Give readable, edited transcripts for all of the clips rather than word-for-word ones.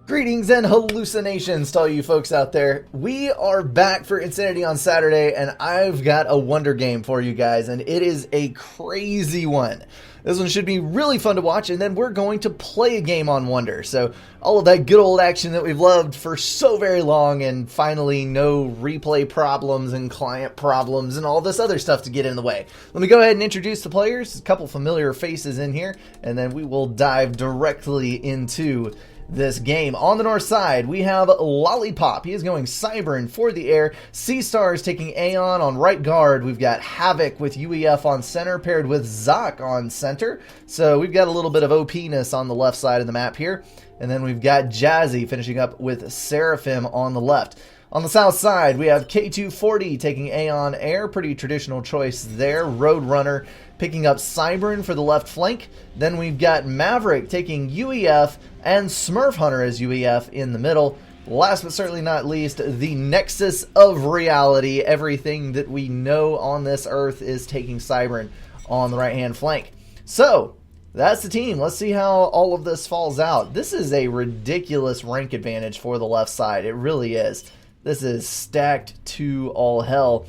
Greetings and hallucinations to all you folks out there. We are back for Insanity on Saturday, and I've got a wonder game for you guys, and it is a crazy one. This one should be really fun to watch, and then we're going to play a game on Wonder. So all of that good old action that we've loved for so very long, and finally no replay problems and client problems and all this other stuff to get in the way. Let me go ahead and introduce the players, a couple familiar faces in here, and then we will dive directly into this game. On the north side, we have Lollipop. He is going Cybern for the air. Sea-Star is taking Aeon on right guard. We've got Havoc with UEF on center, paired with Zoc on center. So we've got a little bit of OP-ness on the left side of the map here. And then we've got Jazzy finishing up with Seraphim on the left. On the south side, we have K240 taking Aeon Air. Pretty traditional choice there. Roadrunner picking up Cybern for the left flank. Then we've got Maverick taking UEF and Smurf Hunter as UEF in the middle. Last but certainly not least, the Nexus of Reality. Everything that we know on this earth is taking Cybern on the right-hand flank. So, that's the team. Let's see how all of this falls out. This is a ridiculous rank advantage for the left side. It really is. This is stacked to all hell.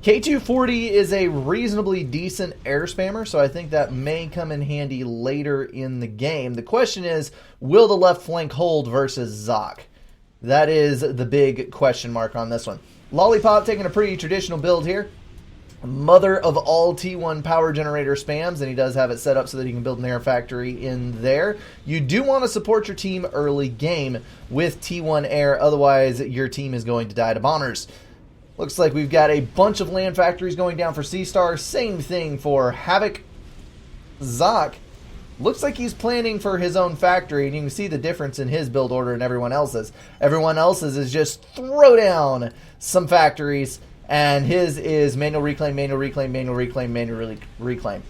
K240 is a reasonably decent air spammer, so I think that may come in handy later in the game. The question is, will the left flank hold versus Zoc? That is the big question mark on this one. Lollipop taking a pretty traditional build here. Mother of all T1 power generator spams, and he does have it set up so that he can build an air factory in there. You do want to support your team early game with T1 air, otherwise your team is going to die to bombers. Looks like we've got a bunch of land factories going down for Sea-Star. Same thing for Havoc. Zoc looks like he's planning for his own factory, and you can see the difference in his build order and everyone else's. Everyone else's is just throw down some factories, and his is manual reclaim, manual reclaim, manual reclaim, manual reclaim.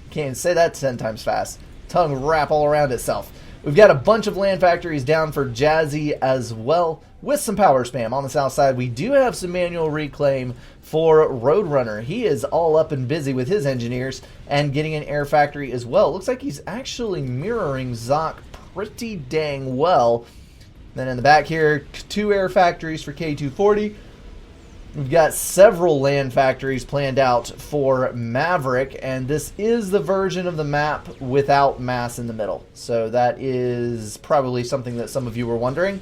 Can't say that 10 times fast. Tongue wrap all around itself. We've got a bunch of land factories down for Jazzy as well, with some power spam. On the south side, we do have some manual reclaim for Roadrunner. He is all up and busy with his engineers and getting an air factory as well. Looks like he's actually mirroring Zoc pretty dang well. Then in the back here, 2 air factories for K240. We've got several land factories planned out for Maverick, and this is the version of the map without mass in the middle. So that is probably something that some of you were wondering.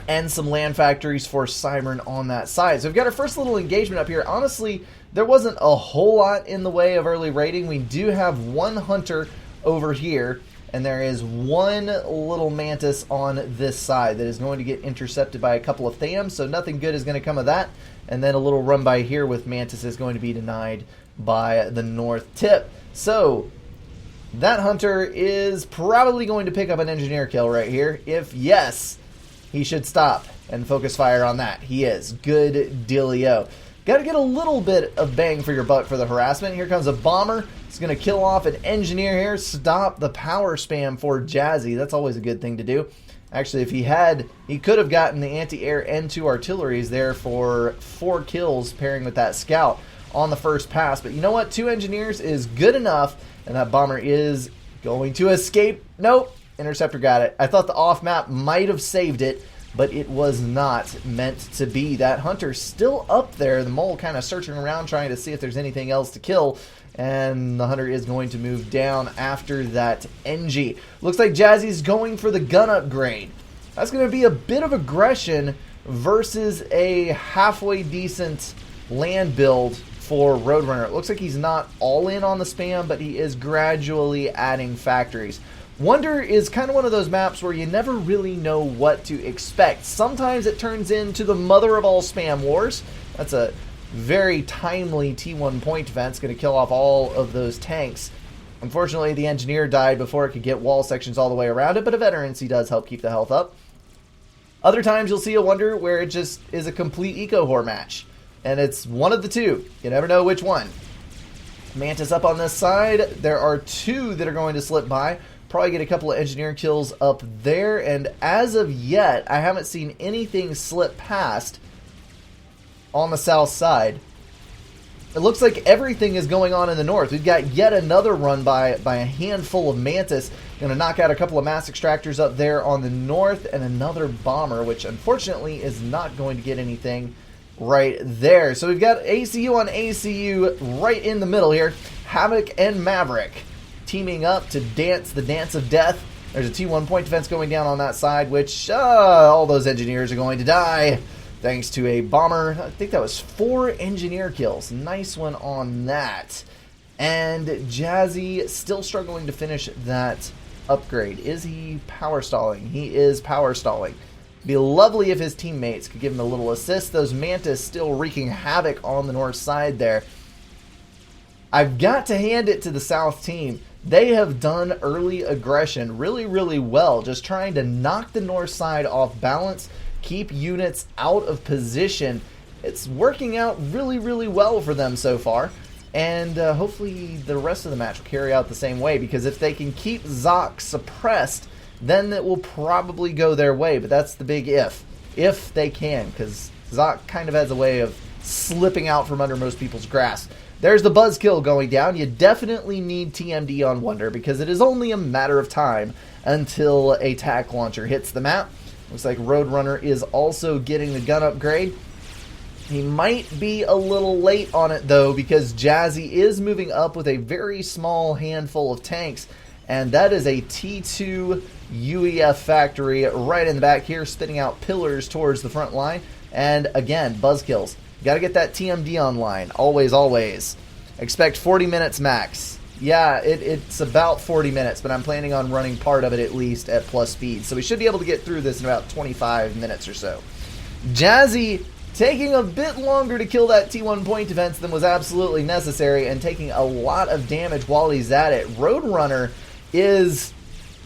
And some land factories for Cybern on that side. So we've got our first little engagement up here. Honestly, there wasn't a whole lot in the way of early raiding. We do have one hunter over here, and there is one little mantis on this side that is going to get intercepted by a couple of Thams, so nothing good is going to come of that. And then a little run by here with mantis is going to be denied by the north tip. So that hunter is probably going to pick up an engineer kill right here. If yes, he should stop and focus fire on that. He is. Good dealio. Got to get a little bit of bang for your buck for the harassment. Here comes a bomber. It's going to kill off an engineer here. Stop the power spam for Jazzy. That's always a good thing to do. Actually, if he could have gotten the anti-air and 2 artilleries there for 4 kills pairing with that scout on the first pass. But you know what? 2 engineers is good enough, and that bomber is going to escape. Nope. Interceptor got it. I thought the off-map might have saved it, but it was not meant to be. That hunter's still up there. The mole kind of searching around trying to see if there's anything else to kill. And the hunter is going to move down after that NG. Looks like Jazzy's going for the gun upgrade. That's going to be a bit of aggression versus a halfway decent land build for Roadrunner. It looks like he's not all in on the spam, but he is gradually adding factories. Wonder is kind of one of those maps where you never really know what to expect. Sometimes it turns into the mother of all spam wars. That's a very timely T1 point event. It's going to kill off all of those tanks. Unfortunately, the engineer died before it could get wall sections all the way around it, but a veterancy does help keep the health up. Other times you'll see a Wonder where it just is a complete eco-whore match, and it's one of the two. You never know which one. Mantis up on this side. There are 2 that are going to slip by. Probably get a couple of engineer kills up there, and as of yet, I haven't seen anything slip past on the south side. it looks like everything is going on in the north. We've got yet another run by a handful of Mantis. Going to knock out a couple of mass extractors up there on the north, and another bomber, which unfortunately is not going to get anything right there. So we've got ACU on ACU right in the middle here. Havoc and Maverick teaming up to dance the dance of death. There's a T1 point defense going down on that side, which all those engineers are going to die thanks to a bomber. I think that was 4 engineer kills. Nice one on that. And Jazzy still struggling to finish that upgrade. Is he power stalling? He is power stalling. Be lovely if his teammates could give him a little assist. Those Mantis still wreaking havoc on the north side there. I've got to hand it to the south team. They have done early aggression really, really well, just trying to knock the north side off balance, keep units out of position. It's working out really, really well for them so far, and hopefully the rest of the match will carry out the same way, because if they can keep Zoc suppressed, then it will probably go their way, but that's the big if they can, because Zoc kind of has a way of slipping out from under most people's grasp. There's the buzzkill going down. You definitely need TMD on Wonder, because it is only a matter of time until a tack launcher hits the map. Looks like Roadrunner is also getting the gun upgrade. He might be a little late on it, though, because Jazzy is moving up with a very small handful of tanks, and that is a T2 UEF factory right in the back here, spitting out pillars towards the front line. And again, buzzkills. Got to get that TMD online. Always, always. Expect 40 minutes max. Yeah, it's about 40 minutes, but I'm planning on running part of it at least at plus speed. So we should be able to get through this in about 25 minutes or so. Jazzy taking a bit longer to kill that T1 point defense than was absolutely necessary, and taking a lot of damage while he's at it. Roadrunner is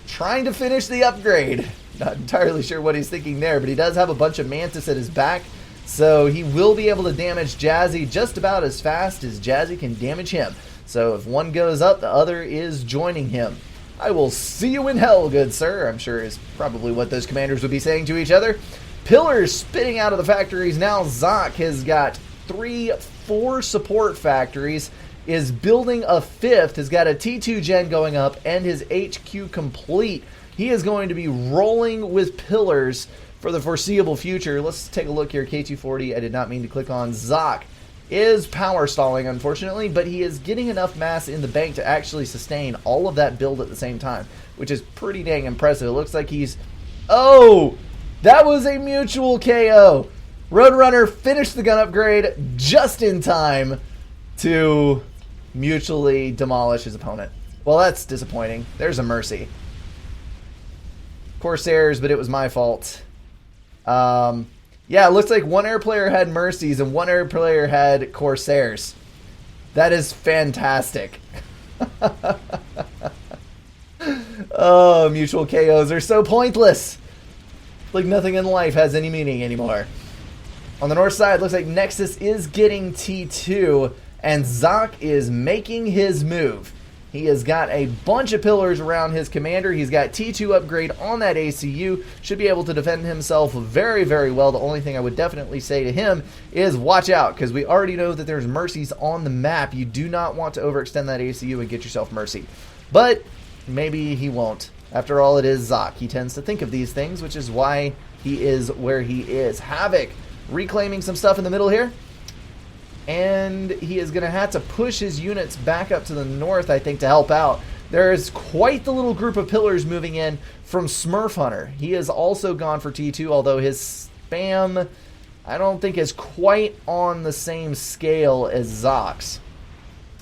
trying to finish the upgrade. Not entirely sure what he's thinking there, but he does have a bunch of Mantis at his back. So he will be able to damage Jazzy just about as fast as Jazzy can damage him. So if one goes up, the other is joining him. I will see you in hell, good sir, I'm sure is probably what those commanders would be saying to each other. Pillars spitting out of the factories now. Zoc has got 4 support factories, is building a 5th, has got a T2 gen going up, and his HQ complete. He is going to be rolling with pillars for the foreseeable future. Let's take a look here. K240, I did not mean to click on. Zoc is power stalling, unfortunately, but he is getting enough mass in the bank to actually sustain all of that build at the same time, which is pretty dang impressive. It looks like he's... Oh! That was a mutual KO! Roadrunner finished the gun upgrade just in time to mutually demolish his opponent. Well, that's disappointing. There's a mercy. Corsairs, but it was my fault. Yeah, it looks like one air player had Mercies and one air player had Corsairs. That is fantastic. Oh, mutual KOs are so pointless. Like nothing in life has any meaning anymore. On the north side, looks like Nexus is getting T2, and Zoc is making his move. He has got a bunch of pillars around his commander. He's got T2 upgrade on that ACU. Should be able to defend himself very, very well. The only thing I would definitely say to him is watch out, because we already know that there's Mercies on the map. You do not want to overextend that ACU and get yourself Mercy. But maybe he won't. After all, it is Zoc. He tends to think of these things, which is why he is where he is. Havoc reclaiming some stuff in the middle here. And he is going to have to push his units back up to the north, I think, to help out. There is quite the little group of pillars moving in from Smurf Hunter. He has also gone for T2, although his spam, I don't think, is quite on the same scale as Zoc's.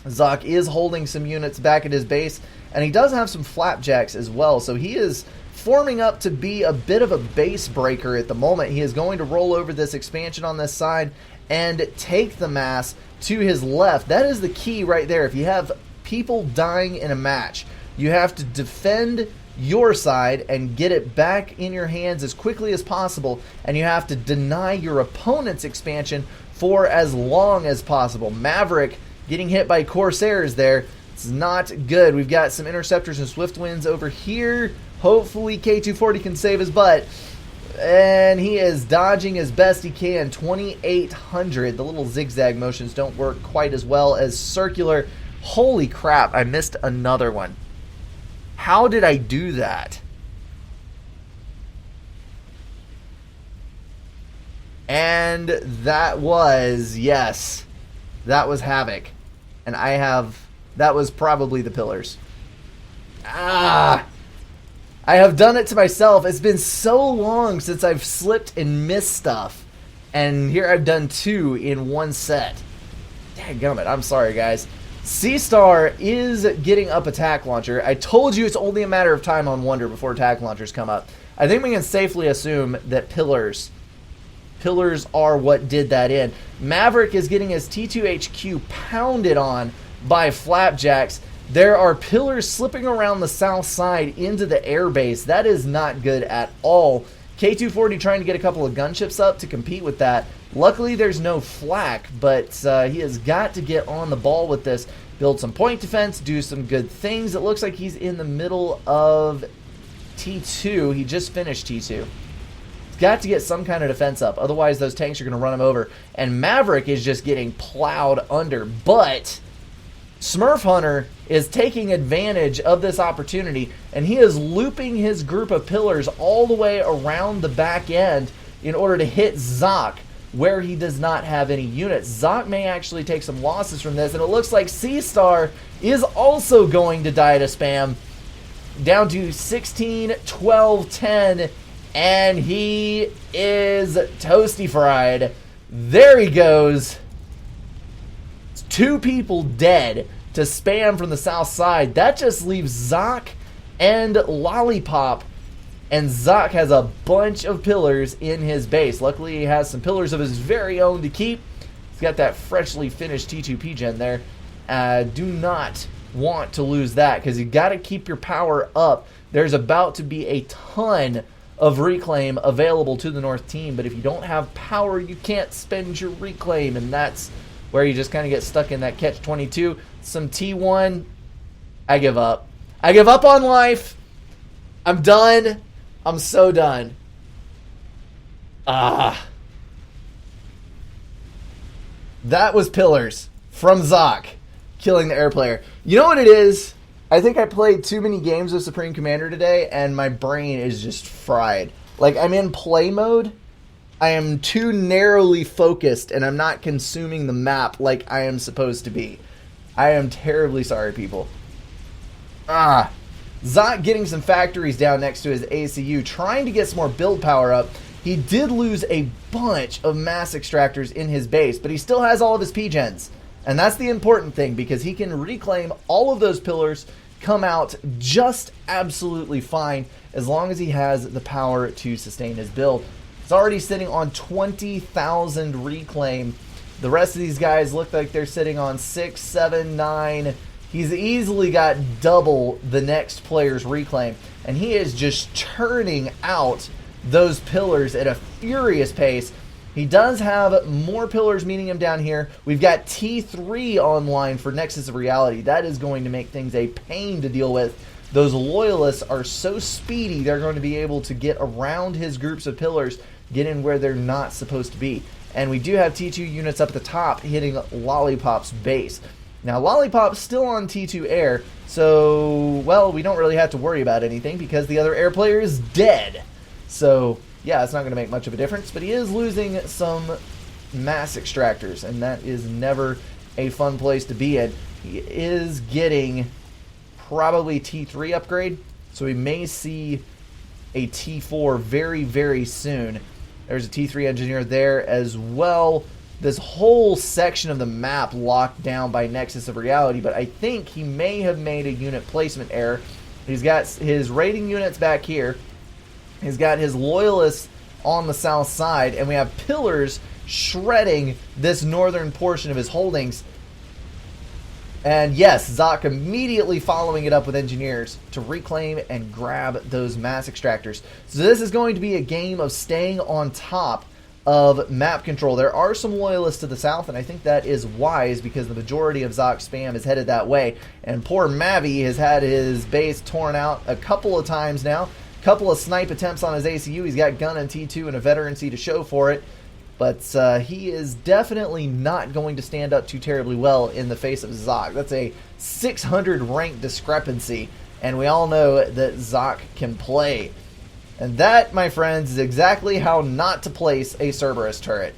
Zoc is holding some units back at his base, and he does have some flapjacks as well, so he is forming up to be a bit of a base breaker at the moment. He is going to roll over this expansion on this side and take the mass to his left. That is the key right there. If you have people dying in a match, you have to defend your side and get it back in your hands as quickly as possible, and you have to deny your opponent's expansion for as long as possible. Maverick getting hit by Corsairs there. It's not good. We've got some interceptors and swift winds over here. Hopefully K240 can save his butt. And he is dodging as best he can. 2800. The little zigzag motions don't work quite as well as circular. Holy crap, I missed another one. How did I do that? And that was, yes, that was Havoc. And that was probably the pillars. I have done it to myself. It's been so long since I've slipped and missed stuff. And here I've done 2 in one set. Dadgummit, I'm sorry, guys. C-Star is getting up attack launcher. I told you it's only a matter of time on Wonder before attack launchers come up. I think we can safely assume that pillars are what did that in. Maverick is getting his T2HQ pounded on by Flapjacks. There are pillars slipping around the south side into the airbase. That is not good at all. K240 trying to get a couple of gunships up to compete with that. Luckily, there's no flak, but he has got to get on the ball with this. Build some point defense, do some good things. It looks like he's in the middle of T2. He just finished T2. He's got to get some kind of defense up. Otherwise, those tanks are going to run him over. And Maverick is just getting plowed under. But Smurf Hunter is taking advantage of this opportunity, and he is looping his group of pillars all the way around the back end in order to hit Zoc where he does not have any units. Zoc may actually take some losses from this, and it looks like C-Star is also going to die to spam. Down to 16, 12, 10, and he is toasty fried. There he goes. 2 people dead to spam from the south side. That just leaves Zoc and Lollipop. And Zoc has a bunch of pillars in his base. Luckily, he has some pillars of his very own to keep. He's got that freshly finished T2P gen there. Do not want to lose that because you got to keep your power up. There's about to be a ton of reclaim available to the North team, but if you don't have power, you can't spend your reclaim, and that's where you just kind of get stuck in that catch-22. Some T1, I give up. I give up on life. I'm done. I'm so done. That was pillars from Zoc killing the air player. You know what it is? I think I played too many games of Supreme Commander today, and my brain is just fried. Like, I'm in play mode. I am too narrowly focused, and I'm not consuming the map like I am supposed to be. I am terribly sorry, people. Zoc getting some factories down next to his ACU, trying to get some more build power up. He did lose a bunch of mass extractors in his base, but he still has all of his P-gens. And that's the important thing, because he can reclaim all of those pillars, come out just absolutely fine, as long as he has the power to sustain his build. It's already sitting on 20,000 reclaim. The rest of these guys look like they're sitting on 6, 7, 9. He's easily got double the next player's reclaim, and he is just churning out those pillars at a furious pace. He does have more pillars meeting him down here. We've got T3 online for Nexus of Reality. That is going to make things a pain to deal with. Those loyalists are so speedy, they're going to be able to get around his groups of pillars, get in where they're not supposed to be. And we do have T2 units up at the top hitting Lollipop's base. Now, Lollipop's still on T2 air, so, well, we don't really have to worry about anything because the other air player is dead. So, yeah, it's not going to make much of a difference, but he is losing some mass extractors, and that is never a fun place to be in. He is getting probably T3 upgrade, so we may see a T4 very, very soon. There's a T3 engineer there as well. This whole section of the map locked down by Nexus of Reality, but I think he may have made a unit placement error. He's got his raiding units back here. He's got his loyalists on the south side, and we have pillars shredding this northern portion of his holdings. And yes, Zoc immediately following it up with engineers to reclaim and grab those mass extractors. So this is going to be a game of staying on top of map control. There are some loyalists to the south, and I think that is wise because the majority of Zoc spam is headed that way. And poor Mavi has had his base torn out a couple of times now. Couple of snipe attempts on his ACU. He's got gun and T2 and a veterancy to show for it. But he is definitely not going to stand up too terribly well in the face of Zoc. That's a 600 rank discrepancy, and we all know that Zoc can play. And that, my friends, is exactly how not to place a Cerberus turret.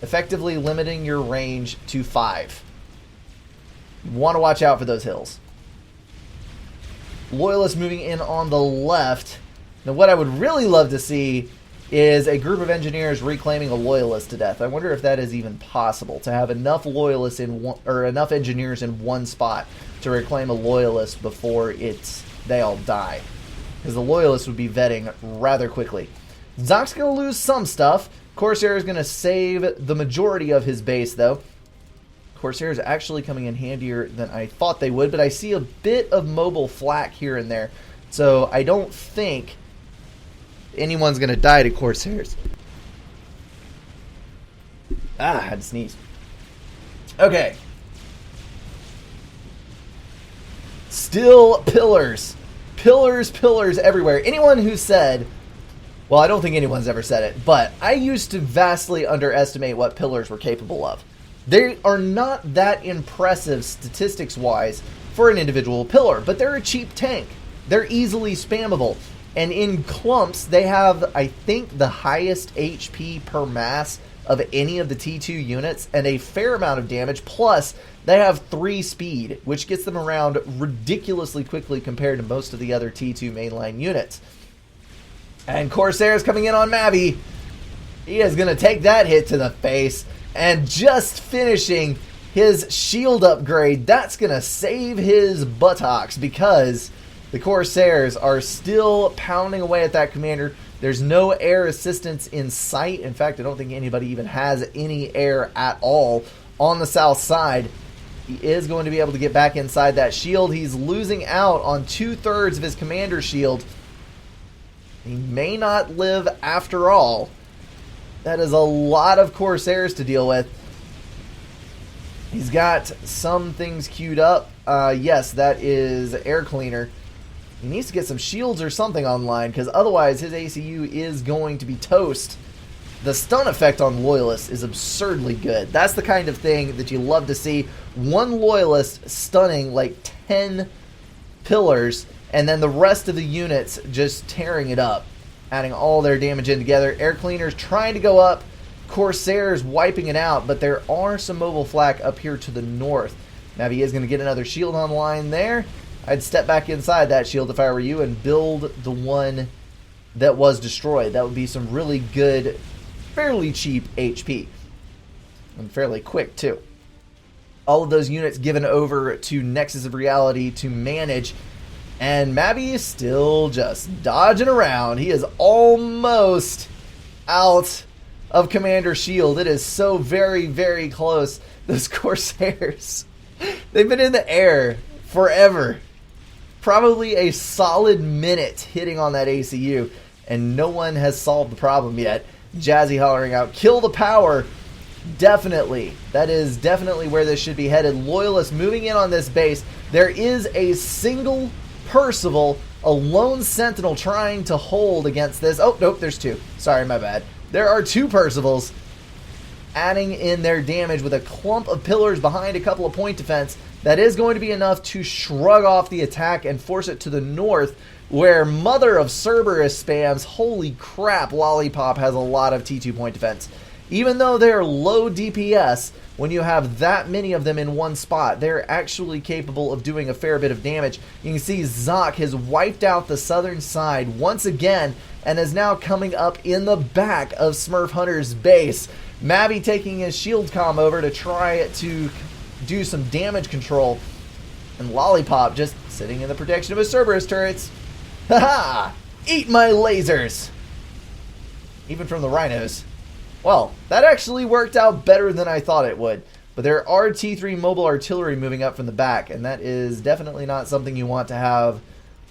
Effectively limiting your range to 5. You want to watch out for those hills. Loyalists moving in on the left. Now, what I would really love to see is a group of engineers reclaiming a loyalist to death. I wonder if that is even possible, to have enough loyalists in one, or enough engineers in one spot to reclaim a loyalist before they all die. Because the loyalists would be vetting rather quickly. Zoc's going to lose some stuff. Corsair is going to save the majority of his base, though. Corsair is actually coming in handier than I thought they would, but I see a bit of mobile flak here and there. So I don't think anyone's going to die to Corsairs. I had to sneeze. Okay. Still pillars. Pillars everywhere. Anyone who said, well, I don't think anyone's ever said it, but I used to vastly underestimate what pillars were capable of. They are not that impressive statistics-wise for an individual pillar, but they're a cheap tank. They're easily spammable. And in clumps, they have, I think, the highest HP per mass of any of the T2 units and a fair amount of damage. Plus, they have 3 speed, which gets them around ridiculously quickly compared to most of the other T2 mainline units. And Corsair's coming in on Mavi. He is going to take that hit to the face. And just finishing his shield upgrade, that's going to save his buttocks because the Corsairs are still pounding away at that commander. There's no air assistance in sight. In fact, I don't think anybody even has any air at all on the south side. He is going to be able to get back inside that shield. He's losing out on 2/3 of his commander's shield. He may not live after all. That is a lot of Corsairs to deal with. He's got some things queued up. Yes, that is Air Cleaner. He needs to get some shields or something online, because otherwise his ACU is going to be toast. The stun effect on Loyalists is absurdly good. That's the kind of thing that you love to see. One Loyalist stunning like 10 pillars, and then the rest of the units just tearing it up, adding all their damage in together. Air Cleaner's trying to go up. Corsair's wiping it out, but there are some mobile flak up here to the north. Navi is going to get another shield online there. I'd step back inside that shield if I were you and build the one that was destroyed. That would be some really good, fairly cheap HP. And fairly quick, too. All of those units given over to Nexus of Reality to manage. And Mavi is still just dodging around. He is almost out of Commander Shield. It is so very, very close. Those Corsairs, they've been in the air forever. Probably a solid minute hitting on that ACU, and no one has solved the problem yet. Jazzy hollering out, kill the power. Definitely. That is definitely where this should be headed. Loyalists moving in on this base. There is a single Percival, a lone Sentinel trying to hold against this. Oh, nope, there's 2. Sorry, my bad. There are 2 Percivals adding in their damage with a clump of pillars behind a couple of point defense. That is going to be enough to shrug off the attack and force it to the north, where Mother of Cerberus spams. Holy crap, Lollipop has a lot of T2 point defense. Even though they're low DPS, when you have that many of them in one spot, they're actually capable of doing a fair bit of damage. You can see Zoc has wiped out the southern side once again and is now coming up in the back of Smurf Hunter's base. Mavi taking his shield comm over to try to do some damage control. And Lollipop just sitting in the protection of his Cerberus turrets. Haha! Eat my lasers! Even from the rhinos. Well, that actually worked out better than I thought it would. But there are T3 mobile artillery moving up from the back, and that is definitely not something you want to have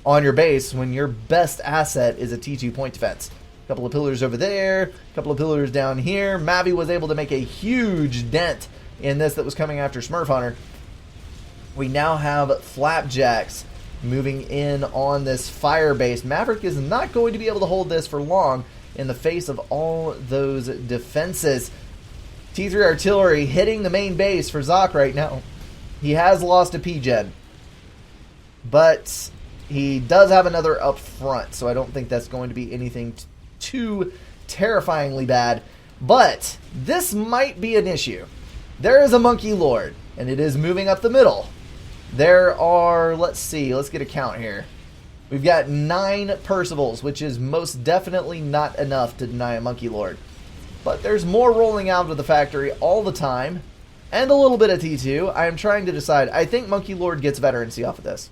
on your base when your best asset is a T2 point defense. A couple of pillars over there, a couple of pillars down here. Mavi was able to make a huge dent in this that was coming after Smurf Hunter. We now have Flapjacks moving in on this fire base. Maverick is not going to be able to hold this for long in the face of all those defenses. T3 artillery hitting the main base for Zoc right now. He has lost a P-Gen, but he does have another up front, so I don't think that's going to be anything too terrifyingly bad. But this might be an issue. There is a Monkey Lord, and it is moving up the middle. There are, let's get a count here. We've got 9 Percivals, which is most definitely not enough to deny a Monkey Lord. But there's more rolling out of the factory all the time, and a little bit of T2. I am trying to decide. I think Monkey Lord gets veterancy off of this.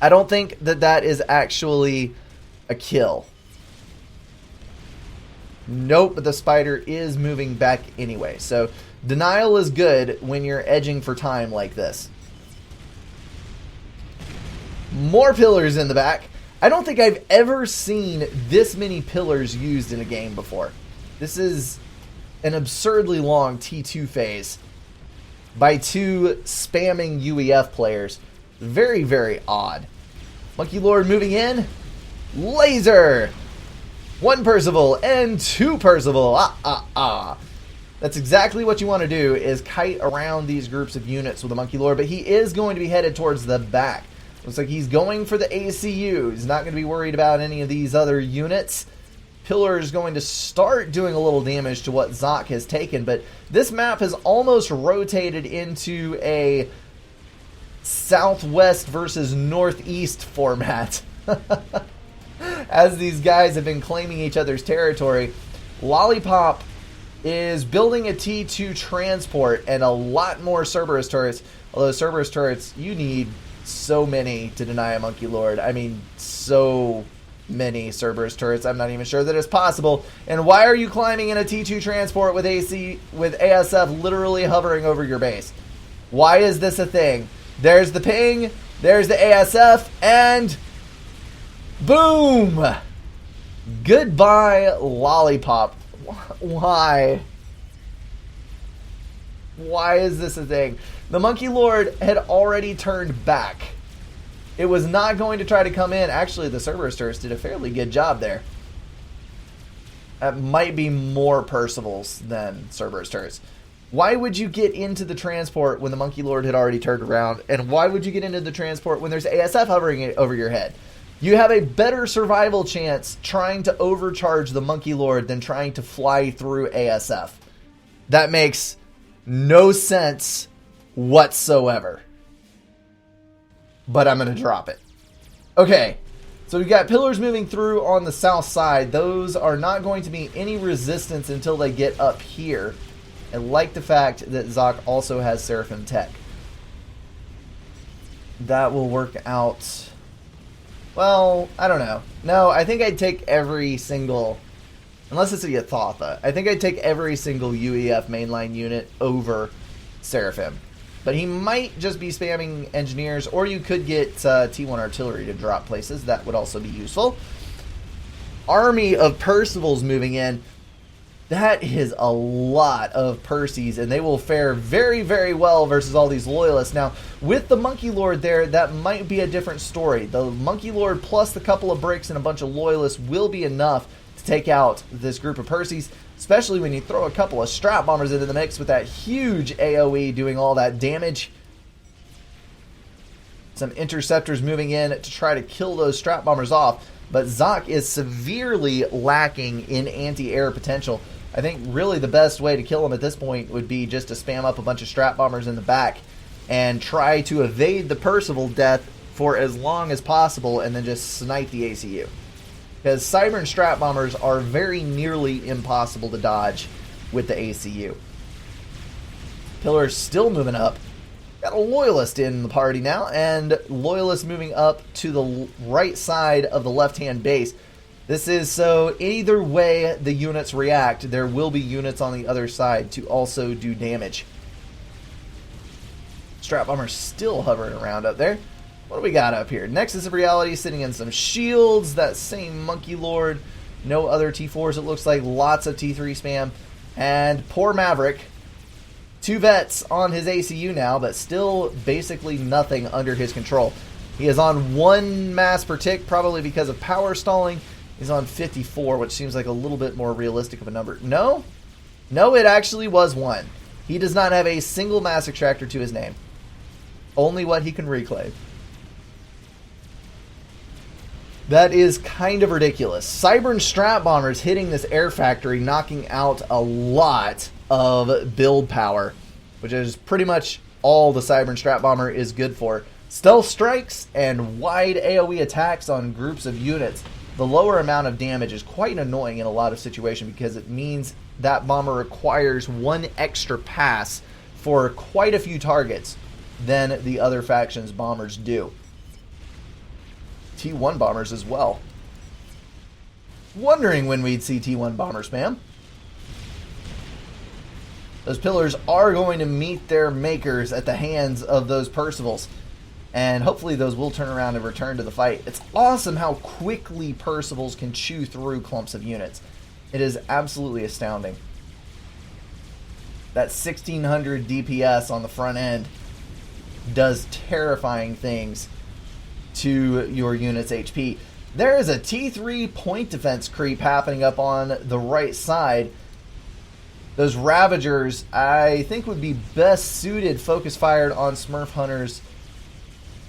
I don't think that that is actually a kill. Nope, but the spider is moving back anyway. So denial is good when you're edging for time like this. More pillars in the back. I don't think I've ever seen this many pillars used in a game before. This is an absurdly long T2 phase by 2 spamming UEF players. Very, very odd. Monkey Lord moving in. Laser! 1 Percival and 2 Percival. That's exactly what you want to do, is kite around these groups of units with the Monkey Lord, but he is going to be headed towards the back. Looks like he's going for the ACU. He's not going to be worried about any of these other units. Pillar is going to start doing a little damage to what Zoc has taken, but this map has almost rotated into a southwest versus northeast format. As these guys have been claiming each other's territory. Lollipop is building a T2 transport and a lot more Cerberus turrets. Although Cerberus turrets, you need so many to deny a Monkey Lord. I mean, so many Cerberus turrets. I'm not even sure that it's possible. And why are you climbing in a T2 transport with ASF literally hovering over your base? Why is this a thing? There's the ping, there's the ASF, and boom! Goodbye, Lollipop. Why? Why is this a thing? The Monkey Lord had already turned back. It was not going to try to come in. Actually, the Cerberus turrets did a fairly good job there. That might be more Percivals than Cerberus turrets. Why would you get into the transport when the Monkey Lord had already turned around? And why would you get into the transport when there's ASF hovering over your head? You have a better survival chance trying to overcharge the Monkey Lord than trying to fly through ASF. That makes no sense whatsoever. But I'm going to drop it. Okay, so we've got pillars moving through on the south side. Those are not going to be any resistance until they get up here. I like the fact that Zoc also has Seraphim Tech. That will work out. Well, I don't know. No, I think I'd take every single, unless it's a Yathatha, I think I'd take every single UEF mainline unit over Seraphim. But he might just be spamming engineers, or you could get T1 artillery to drop places. That would also be useful. Army of Percivals moving in. That is a lot of Percies, and they will fare very, very well versus all these loyalists. Now, with the Monkey Lord there, that might be a different story. The Monkey Lord plus the couple of bricks and a bunch of loyalists will be enough to take out this group of Percies, especially when you throw a couple of Strat Bombers into the mix with that huge AoE doing all that damage. Some Interceptors moving in to try to kill those Strat Bombers off, but Zoc is severely lacking in anti-air potential. I think really the best way to kill him at this point would be just to spam up a bunch of Strat Bombers in the back and try to evade the Percival death for as long as possible and then just snipe the ACU. Because Cyber and Strat Bombers are very nearly impossible to dodge with the ACU. Pillar's still moving up. Got a Loyalist in the party now, and Loyalist moving up to the right side of the left-hand base. This is so either way the units react, there will be units on the other side to also do damage. Strat Bomber's still hovering around up there. What do we got up here? Nexus of Reality sitting in some shields. That same Monkey Lord. No other T4s, it looks like. Lots of T3 spam. And poor Maverick. 2 vets on his ACU now, but still basically nothing under his control. He is on 1 mass per tick, probably because of power stalling. He's on 54, which seems like a little bit more realistic of a number. No, it actually was 1. He does not have a single mass extractor to his name. Only what he can reclaim. That is kind of ridiculous. Cybern Strat Bombers hitting this air factory, knocking out a lot of build power, which is pretty much all the Cybern Strat Bomber is good for. Stealth strikes and wide AoE attacks on groups of units. The lower amount of damage is quite annoying in a lot of situations because it means that bomber requires 1 extra pass for quite a few targets than the other factions' bombers do. T1 bombers as well. Wondering when we'd see T1 bomber spam. Those pillars are going to meet their makers at the hands of those Percivals. And hopefully those will turn around and return to the fight. It's awesome how quickly Percivals can chew through clumps of units. It is absolutely astounding. That 1600 DPS on the front end does terrifying things to your unit's HP. There is a T3 point defense creep happening up on the right side. Those Ravagers, I think, would be best suited focus fired on Smurf Hunter's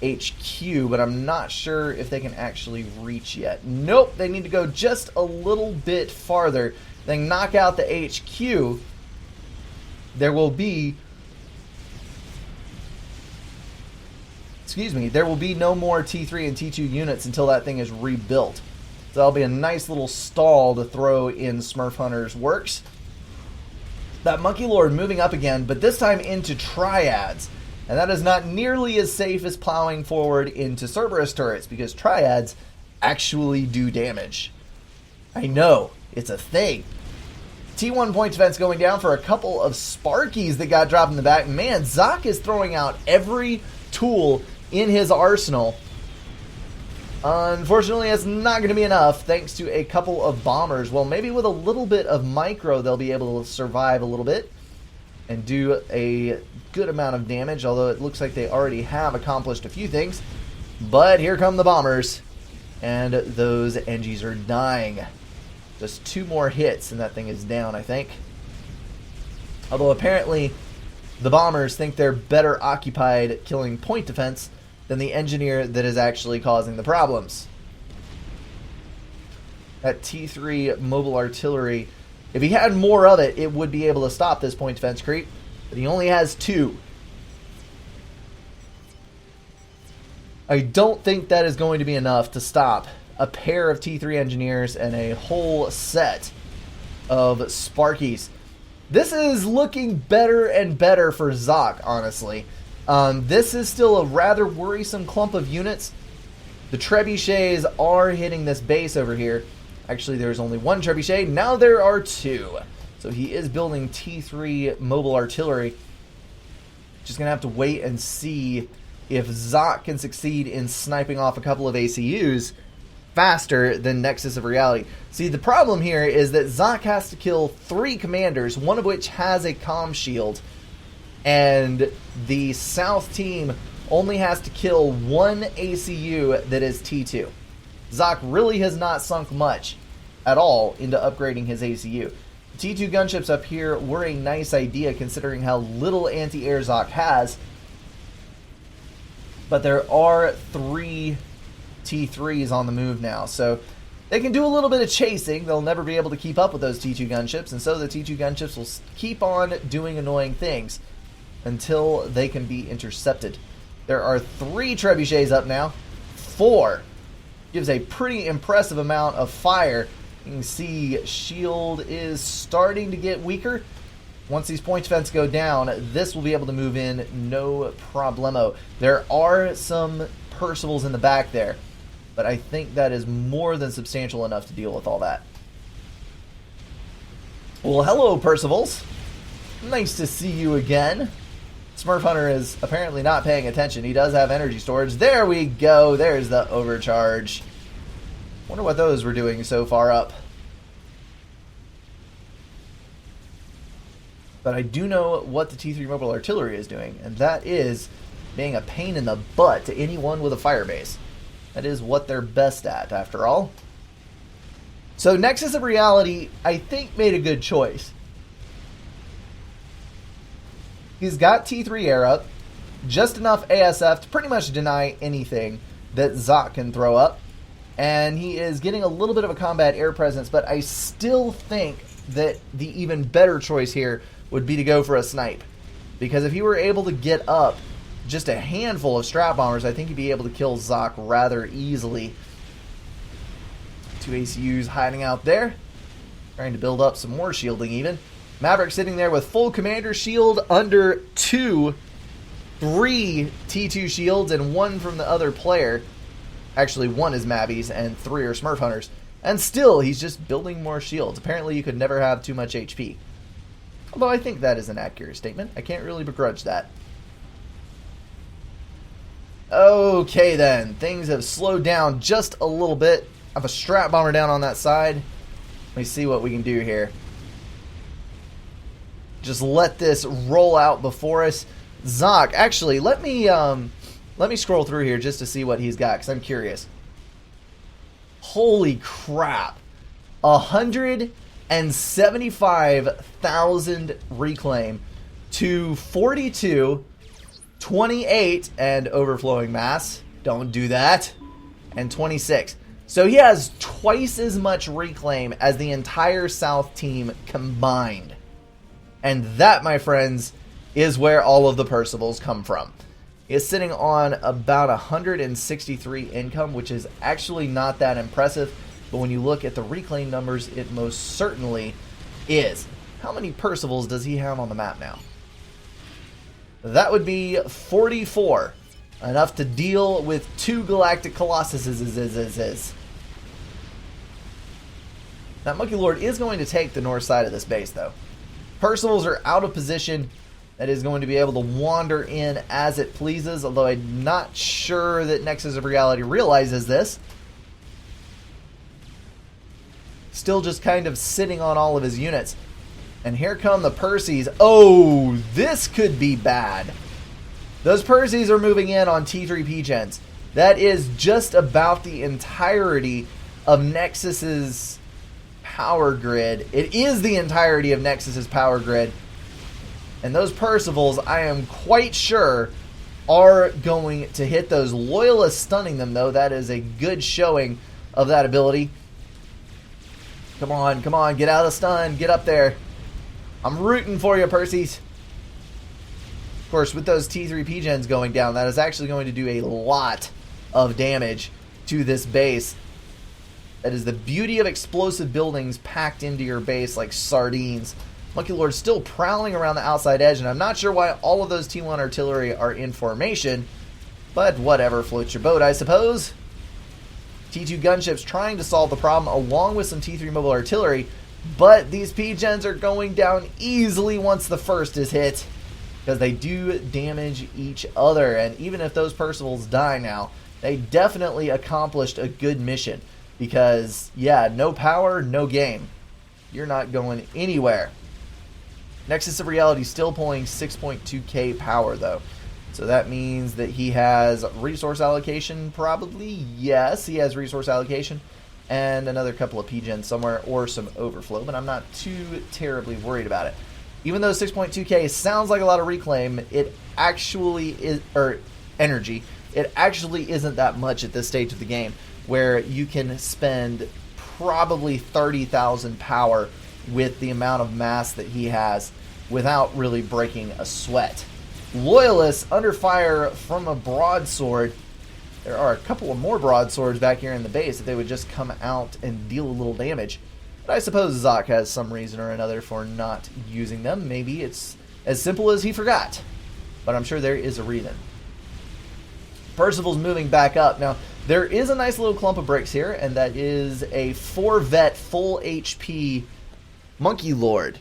HQ, but I'm not sure if they can actually reach yet. Nope, they need to go just a little bit farther. They knock out the HQ. There will be no more T3 and T2 units until that thing is rebuilt. So that'll be a nice little stall to throw in Smurf Hunter's works. That Monkey Lord moving up again, but this time into Triads. And that is not nearly as safe as plowing forward into Cerberus turrets, because Triads actually do damage. I know, it's a thing. T1 point defense going down for a couple of Sparkies that got dropped in the back. Man, Zoc is throwing out every tool in his arsenal. Unfortunately, it's not going to be enough thanks to a couple of bombers. Well, maybe with a little bit of micro, they'll be able to survive a little bit and do a good amount of damage, although it looks like they already have accomplished a few things. But here come the bombers, and those NGs are dying. Just 2 more hits and that thing is down, I think. Although apparently the bombers think they're better occupied killing point defense than the engineer that is actually causing the problems. That T3 mobile artillery, if he had more of it, it would be able to stop this point defense creep, but he only has 2. I don't think that is going to be enough to stop a pair of T3 engineers and a whole set of Sparkies. This is looking better and better for Zoc, honestly. This is still a rather worrisome clump of units. The trebuchets are hitting this base over here. Actually, there's only 1 trebuchet. Now there are 2. So he is building T3 mobile artillery. Just going to have to wait and see if Zoc can succeed in sniping off a couple of ACUs faster than Nexus of Reality. See, the problem here is that Zoc has to kill 3 commanders, one of which has a comm shield, and the South team only has to kill 1 ACU that is T2. Zoc really has not sunk much at all into upgrading his ACU. The T2 gunships up here were a nice idea considering how little anti-air Zoc has, but there are 3 T3s on the move now, so they can do a little bit of chasing. They'll never be able to keep up with those T2 gunships, and so the T2 gunships will keep on doing annoying things until they can be intercepted. There are 3 trebuchets up now. 4 gives a pretty impressive amount of fire. You can see shield is starting to get weaker. Once these point defense go down, this will be able to move in no problemo. There are some Percivals in the back there, but I think that is more than substantial enough to deal with all that. Well, hello, Percivals. Nice to see you again. Smurf Hunter is apparently not paying attention. He does have energy storage. There we go. There's the overcharge. Wonder what those were doing so far up. But I do know what the T3 mobile artillery is doing, and that is being a pain in the butt to anyone with a fire base. That is what they're best at, after all. So Nexus of Reality, I think, made a good choice. He's got T3 air up, just enough ASF to pretty much deny anything that Zok can throw up. And he is getting a little bit of a combat air presence, but I still think that the even better choice here would be to go for a snipe. Because if he were able to get up just a handful of strap bombers, I think he'd be able to kill Zok rather easily. 2 ACUs hiding out there, trying to build up some more shielding even. Maverick sitting there with full commander shield under 3 T2 shields and 1 from the other player. Actually, 1 is Mabby's and 3 are Smurf Hunters. And still, he's just building more shields. Apparently, you could never have too much HP. Although I think that is an accurate statement. I can't really begrudge that. Okay then, things have slowed down just a little bit. I have a strap bomber down on that side. Let me see what we can do here. Just let this roll out before us. Zok, actually, let me scroll through here just to see what he's got, because I'm curious. Holy crap. 175,000 reclaim to 42, 28, and overflowing mass. Don't do that. And 26. So he has twice as much reclaim as the entire South team combined. And that, my friends, is where all of the Percivals come from. He is sitting on about 163 income, which is actually not that impressive. But when you look at the reclaim numbers, it most certainly is. How many Percivals does he have on the map now? That would be 44. Enough to deal with 2 Galactic Colossuses. That Monkey Lord is going to take the north side of this base, though. Percivals are out of position. That is going to be able to wander in as it pleases, although I'm not sure that Nexus of Reality realizes this. Still just kind of sitting on all of his units. And here come the Percies. Oh, this could be bad. Those Percies are moving in on T3 P-Gens. That is just about the entirety of Nexus's power grid. It is the entirety of Nexus's power grid. And those Percivals, I am quite sure, are going to hit those. Loyalists stunning them, though. That is a good showing of that ability. Come on, come on. Get out of the stun. Get up there. I'm rooting for you, Percies. Of course, with those T3 P-Gens going down, that is actually going to do a lot of damage to this base. That is the beauty of explosive buildings packed into your base like sardines. Monkey Lord's still prowling around the outside edge, and I'm not sure why all of those T1 artillery are in formation, but whatever floats your boat, I suppose. T2 gunships trying to solve the problem along with some T3 mobile artillery, but these P-Gens are going down easily once the first is hit, because they do damage each other, and even if those Percivals die now, they definitely accomplished a good mission, because, yeah, no power, no game. You're not going anywhere. Nexus of Reality still pulling 6.2k power, though. So that means that he has resource allocation, probably. Yes, he has resource allocation. And another couple of P-Gens somewhere, or some overflow. But I'm not too terribly worried about it. Even though 6.2k sounds like a lot of reclaim, it actually is, or energy, it actually isn't that much at this stage of the game, where you can spend probably 30,000 power with the amount of mass that he has without really breaking a sweat. Loyalists under fire from a broadsword. There are a couple of more broadswords back here in the base that they would just come out and deal a little damage. But I suppose Zok has some reason or another for not using them. Maybe it's as simple as he forgot. But I'm sure there is a reason. Percival's moving back up. Now, there is a nice little clump of bricks here, and that is a 4-vet full HP Monkey Lord.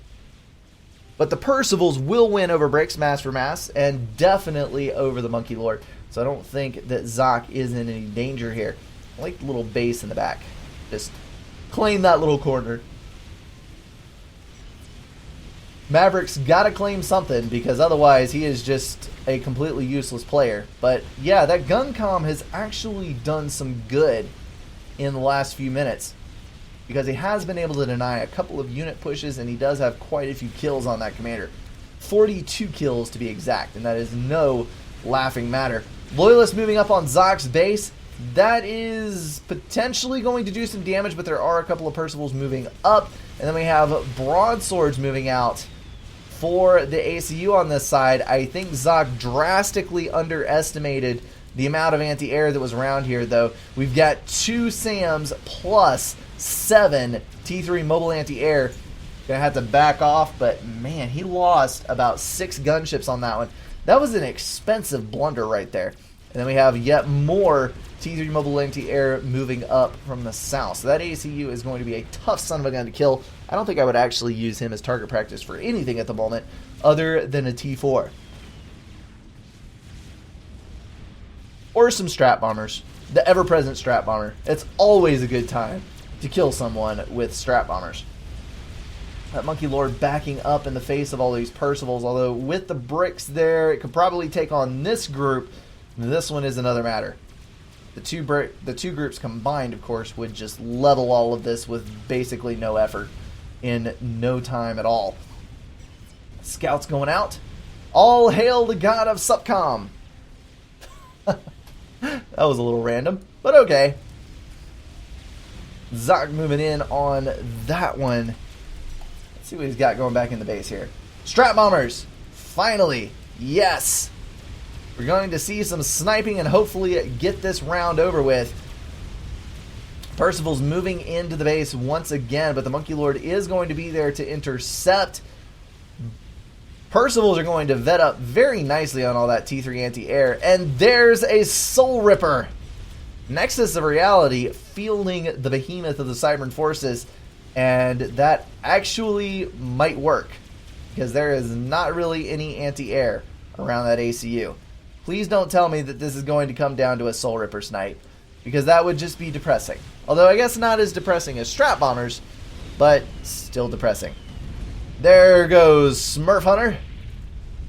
But the Percivals will win over bricks mass for mass, and definitely over the Monkey Lord. So I don't think that Zok is in any danger here. I like the little base in the back. Just claim that little corner. Maverick's got to claim something because otherwise he is just a completely useless player. But yeah, that gun comm has actually done some good in the last few minutes because he has been able to deny a couple of unit pushes, and he does have quite a few kills on that commander. 42 kills to be exact, and that is no laughing matter. Loyalist moving up on Zock's base. That is potentially going to do some damage, but there are a couple of Percivals moving up. And then we have Broadswords moving out for the ACU on this side. I think Zock drastically underestimated the amount of anti-air that was around here, though. We've got 2 SAMs plus 7 T3 mobile anti-air. Gonna have to back off, but man, he lost about 6 gunships on that one. That was an expensive blunder right there. And then we have yet more T3 mobile anti-air moving up from the south. So that ACU is going to be a tough son of a gun to kill. I don't think I would actually use him as target practice for anything at the moment other than a T4. Or some strat bombers. The ever-present strat bomber. It's always a good time to kill someone with strat bombers. That Monkey Lord backing up in the face of all these Percivals, although with the bricks there, it could probably take on this group. This one is another matter. The two groups combined, of course, would just level all of this with basically no effort in no time at all. Scouts going out. All hail the god of Supcom. That was a little random, but okay. Zock moving in on that one. Let's see what he's got going back in the base here. Strat bombers. Finally. Yes. We're going to see some sniping and hopefully get this round over with. Percival's moving into the base once again, but the Monkey Lord is going to be there to intercept. Percivals are going to vet up very nicely on all that T3 anti-air, and there's a Soul Ripper. Nexus of Reality fielding the behemoth of the Cybern forces, and that actually might work because there is not really any anti-air around that ACU. Please don't tell me that this is going to come down to a Soul Ripper snipe, because that would just be depressing. Although I guess not as depressing as Strat Bombers, but still depressing. There goes Smurf Hunter.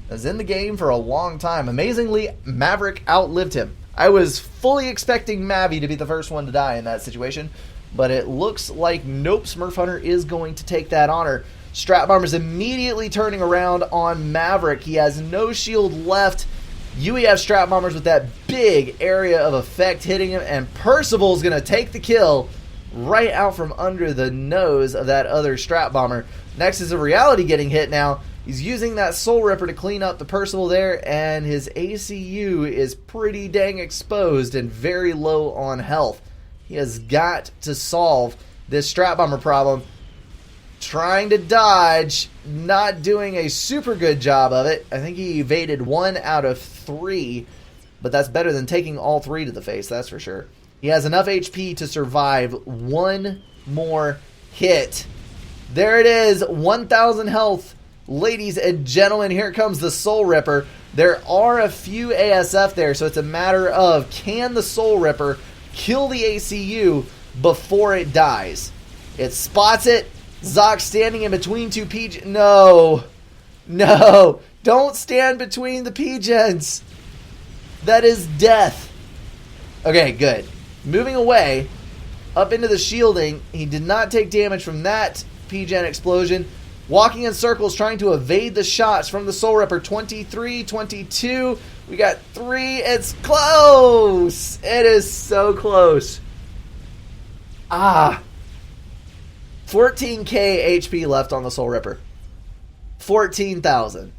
Was in the game for a long time. Amazingly, Maverick outlived him. I was fully expecting Mavi to be the first one to die in that situation, but it looks like nope, Smurf Hunter is going to take that honor. Strat Bomber's immediately turning around on Maverick. He has no shield left. UEF Strat Bombers with that big area of effect hitting him, and Percival's going to take the kill right out from under the nose of that other Strat Bomber. Nexus of Reality getting hit now. He's using that Soul Ripper to clean up the Percival there, and his ACU is pretty dang exposed and very low on health. He has got to solve this Strat Bomber problem. Trying to dodge, not doing a super good job of it. I think he evaded 1 out of 3, but that's better than taking all 3 to the face, that's for sure. He has enough HP to survive 1 more hit. There it is, 1,000 health. Ladies and gentlemen, here comes the Soul Ripper. There are a few ASF there, so it's a matter of can the Soul Ripper kill the ACU before it dies? It spots it. Zock standing in between 2 PG... No. No. Don't stand between the PGens. That is death. Okay, good. Moving away, up into the shielding. He did not take damage from that PGen explosion. Walking in circles, trying to evade the shots from the Soul Ripper. 23, 22. We got 3. It's close. It is so close. 14k HP left on the Soul Ripper. 14,000.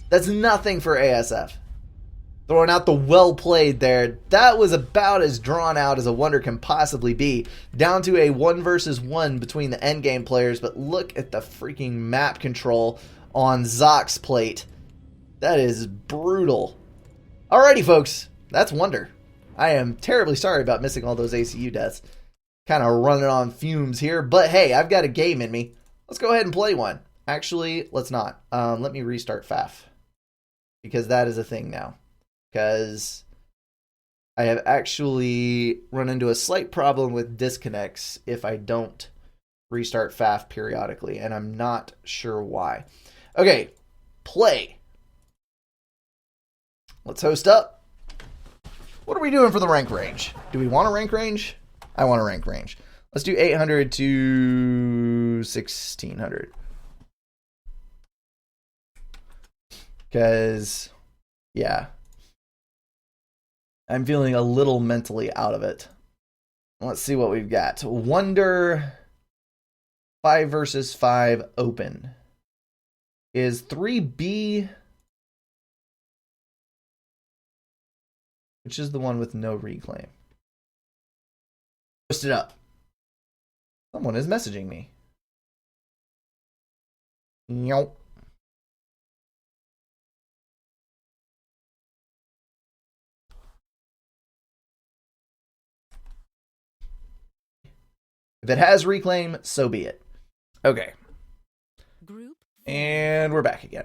That's nothing for ASF. Throwing out the well played there. That was about as drawn out as a wonder can possibly be. Down to a 1 versus 1 between the endgame players, but look at the freaking map control on Zock's plate. That is brutal. Alrighty, folks. That's Wonder. I am terribly sorry about missing all those ACU deaths. Kind of running on fumes here, but hey, I've got a game in me. Let's go ahead and play one. Actually, let's not. Let me restart FAF, because that is a thing now. Because I have actually run into a slight problem with disconnects if I don't restart FAF periodically, and I'm not sure why. Okay, play. Let's host up. What are we doing for the rank range? Do we want a rank range? I want a rank range. Let's do 800 to 1600. Because, yeah, I'm feeling a little mentally out of it. Let's see what we've got. Wonder 5 versus 5 open. Is 3B, which is the one with no reclaim. Post it up. Someone is messaging me. Nope. If it has reclaim, so be it. Okay. And we're back again.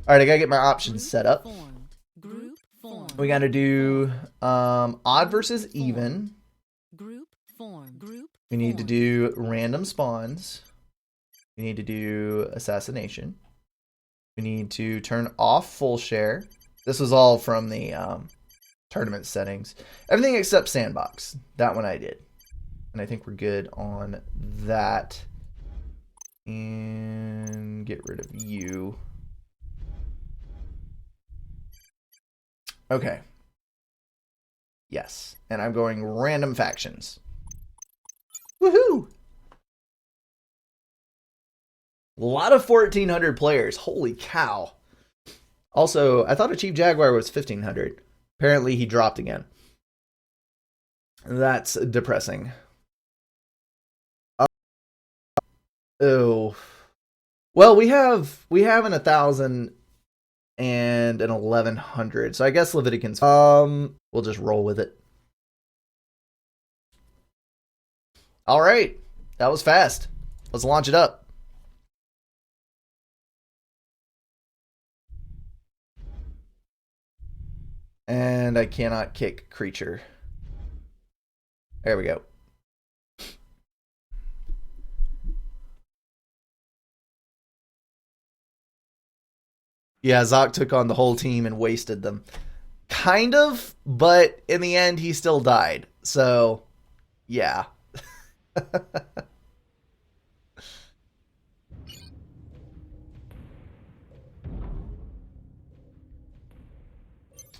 Alright, I gotta get my options set up. We gotta do odd versus even. We need to do random spawns. We need to do assassination. We need to turn off full share. This was all from the tournament settings. Everything except sandbox. That one I did. And I think we're good on that. And get rid of you. Okay. Yes. And I'm going random factions. Woohoo! A lot of 1,400 players. Holy cow. Also, I thought a Chief Jaguar was 1,500. Apparently he dropped again. That's depressing. Oh. Well, we have an 1,000 and an 1,100. So I guess Leviticans. We'll just roll with it. All right. That was fast. Let's launch it up. And I cannot kick creature. There we go. Yeah, Zoc took on the whole team and wasted them. Kind of, but in the end, he still died. So, yeah.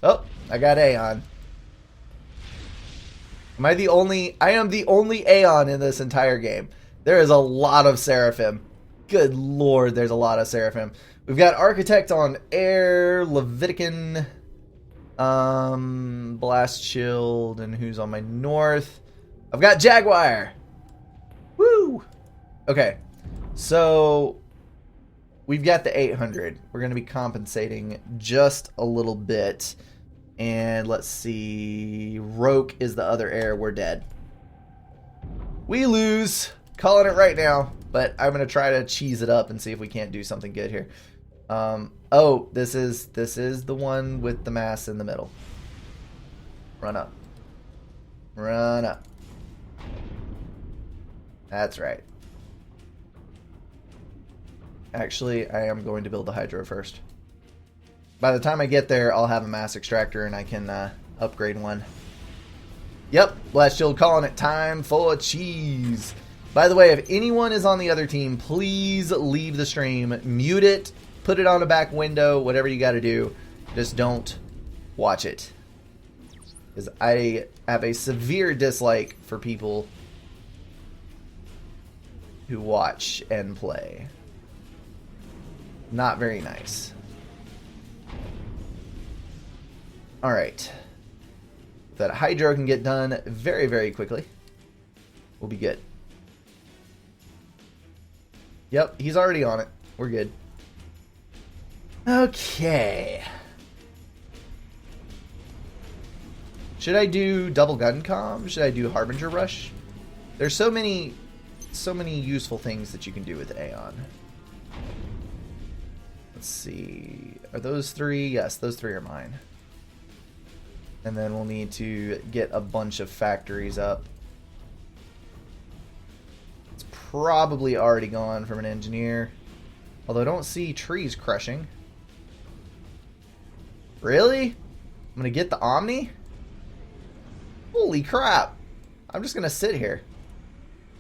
Oh, I got Aeon. Am I the only... I am the only Aeon in this entire game. There is a lot of Seraphim. Good lord, there's a lot of Seraphim. We've got Architect on air, Levitican, Blast Shield, and who's on my north? I've got Jaguar! Woo! Okay, so we've got the 800. We're going to be compensating just a little bit. And let's see, Roke is the other air. We're dead. We lose. Calling it right now. But I'm going to try to cheese it up and see if we can't do something good here. Oh, this is the one with the mass in the middle. Run up. Run up. That's right. Actually, I am going to build the Hydro first. By the time I get there, I'll have a mass extractor and I can upgrade one. Yep, Blast Shield calling it time for cheese. By the way, if anyone is on the other team, please leave the stream. Mute it, put it on a back window, whatever you got to do. Just don't watch it. Because I have a severe dislike for people who watch and play. Not very nice. Alright. That Hydro can get done very, very quickly. We'll be good. Yep, he's already on it. We're good. Okay. Should I do double gun comm? Should I do Harbinger Rush? There's so many useful things that you can do with Aeon. Let's see. Are those three? Yes, those three are mine. And then we'll need to get a bunch of factories up. probably already gone from an engineer. Although I don't see trees crushing. Really? I'm gonna get the Omni? Holy crap. I'm just gonna sit here.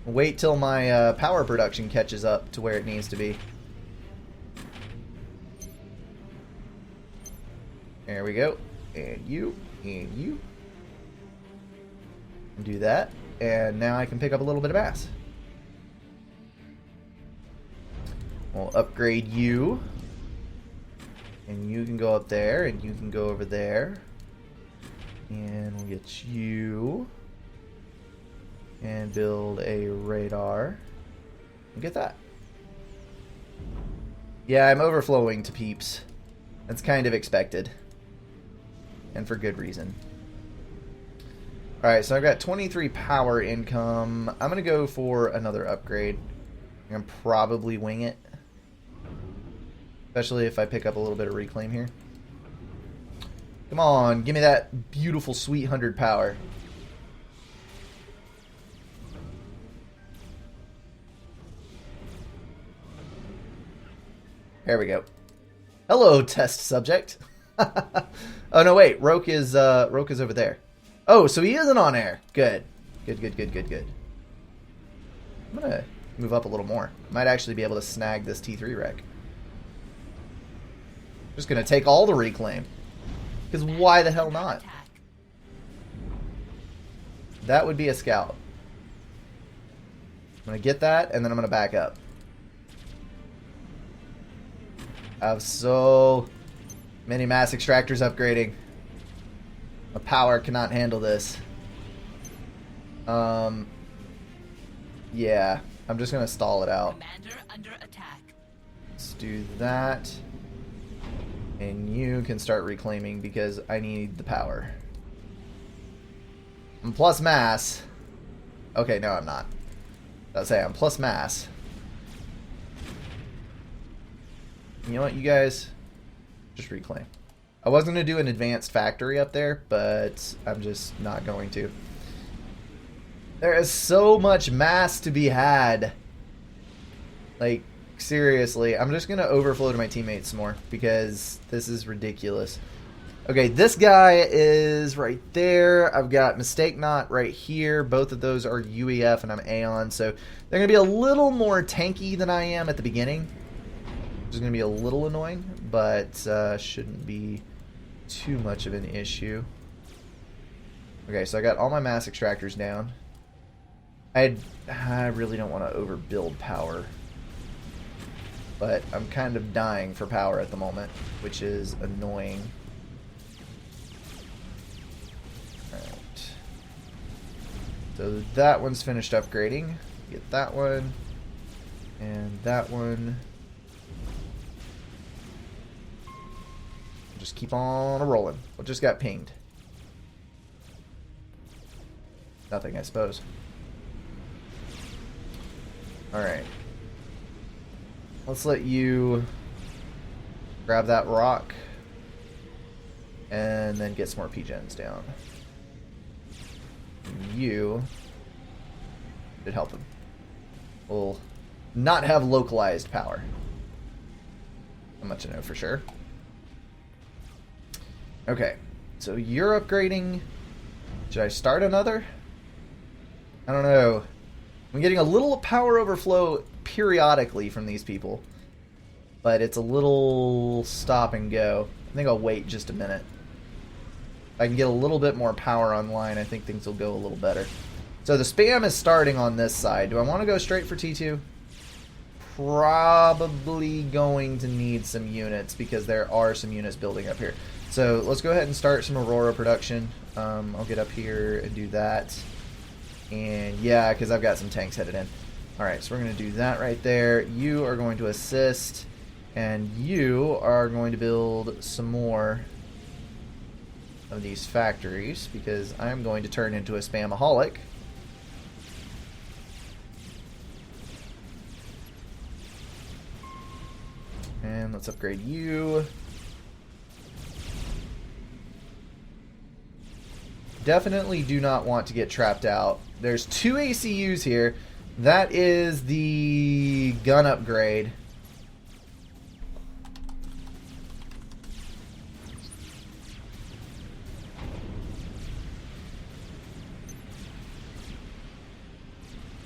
Wait till my power production catches up to where it needs to be. There we go. And you. And you. Do that. And now I can pick up a little bit of mass. We'll upgrade you. And you can go up there. And you can go over there. And we'll get you. And build a radar. And get that. Yeah, I'm overflowing to peeps. That's kind of expected. And for good reason. Alright, so I've got 23 power income. I'm going to go for another upgrade. I'm going to probably wing it. Especially if I pick up a little bit of reclaim here. Come on, give me that beautiful sweet 100 power. There we go. Hello, test subject. Oh no, wait. Roke is over there. Oh, so he isn't on air. Good. Good, good, good, good, good. I'm gonna move up a little more. Might actually be able to snag this T3 wreck. Just gonna take all the reclaim. Because why the hell not? That would be a scout. I'm gonna get that, and then I'm gonna back up. I have so many mass extractors upgrading. My power cannot handle this. Yeah, I'm just gonna stall it out. Commander under attack. Let's do that. And you can start reclaiming because I need the power. I'm plus mass. Okay, no, I'm not. I'll say I'm plus mass. You know what, you guys? Just reclaim. I was going to do an advanced factory up there, but I'm just not going to. There is so much mass to be had. Like, seriously. I'm just going to overflow to my teammates some more, because this is ridiculous. Okay, this guy is right there. I've got Mistake Knot right here. Both of those are UEF, and I'm Aeon, so they're going to be a little more tanky than I am at the beginning. Which is going to be a little annoying, but shouldn't be too much of an issue. Okay, so I got all my mass extractors down. I really don't want to overbuild power. But I'm kind of dying for power at the moment, which is annoying. Alright. So that one's finished upgrading. Get that one. And that one. Just keep on rolling. What just got pinged? Nothing, I suppose. Alright. Let's let you grab that rock and then get some more P-gens down. You should help him. We'll not have localized power. How much I know for sure. Okay, so you're upgrading. Should I start another? I don't know. I'm getting a little power overflow periodically from these people, but it's a little stop and go. I think I'll wait just a minute. If I can get a little bit more power online, I think things will go a little better. So the spam is starting on this side. Do I want to go straight for T2? Probably going to need some units because there are some units building up here. So let's go ahead and start some Aurora production. I'll get up here and do that. And yeah, because I've got some tanks headed in. Alright, so we're going to do that right there. You are going to assist. And you are going to build some more of these factories. Because I'm going to turn into a spamaholic. And let's upgrade you. Definitely do not want to get trapped out. There's 2 ACUs here. That is the gun upgrade.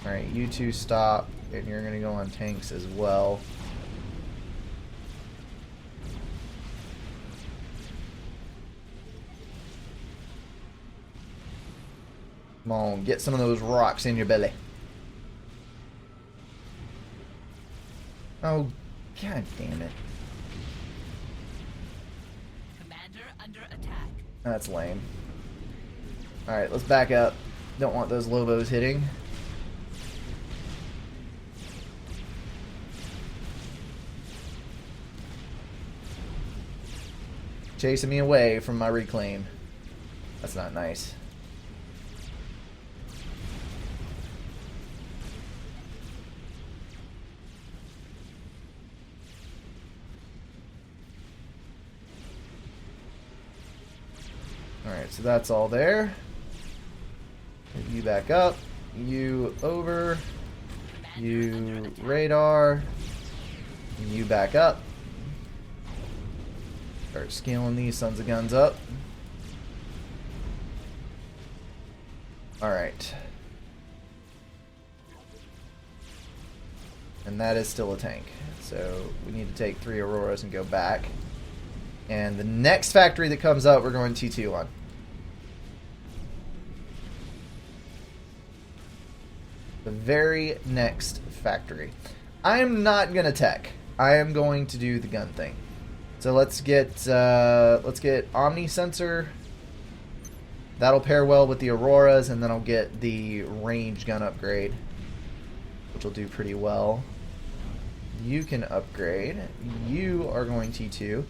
Alright, you two stop, and you're going to go on tanks as well. Come on, get some of those rocks in your belly. Oh, god damn it. Commander under attack. That's lame. Alright, let's back up. Don't want those Lobos hitting. Chasing me away from my reclaim. That's not nice. Alright, so that's all there. You back up. You over. You radar. You back up. Start scaling these sons of guns up. Alright. And that is still a tank. So we need to take 3 Auroras and go back. And the next factory that comes up, we're going T2 on. The very next factory. I am not going to tech. I am going to do the gun thing. So let's get Omni Sensor. That'll pair well with the Auroras, and then I'll get the range gun upgrade, which will do pretty well. You can upgrade. You are going T2,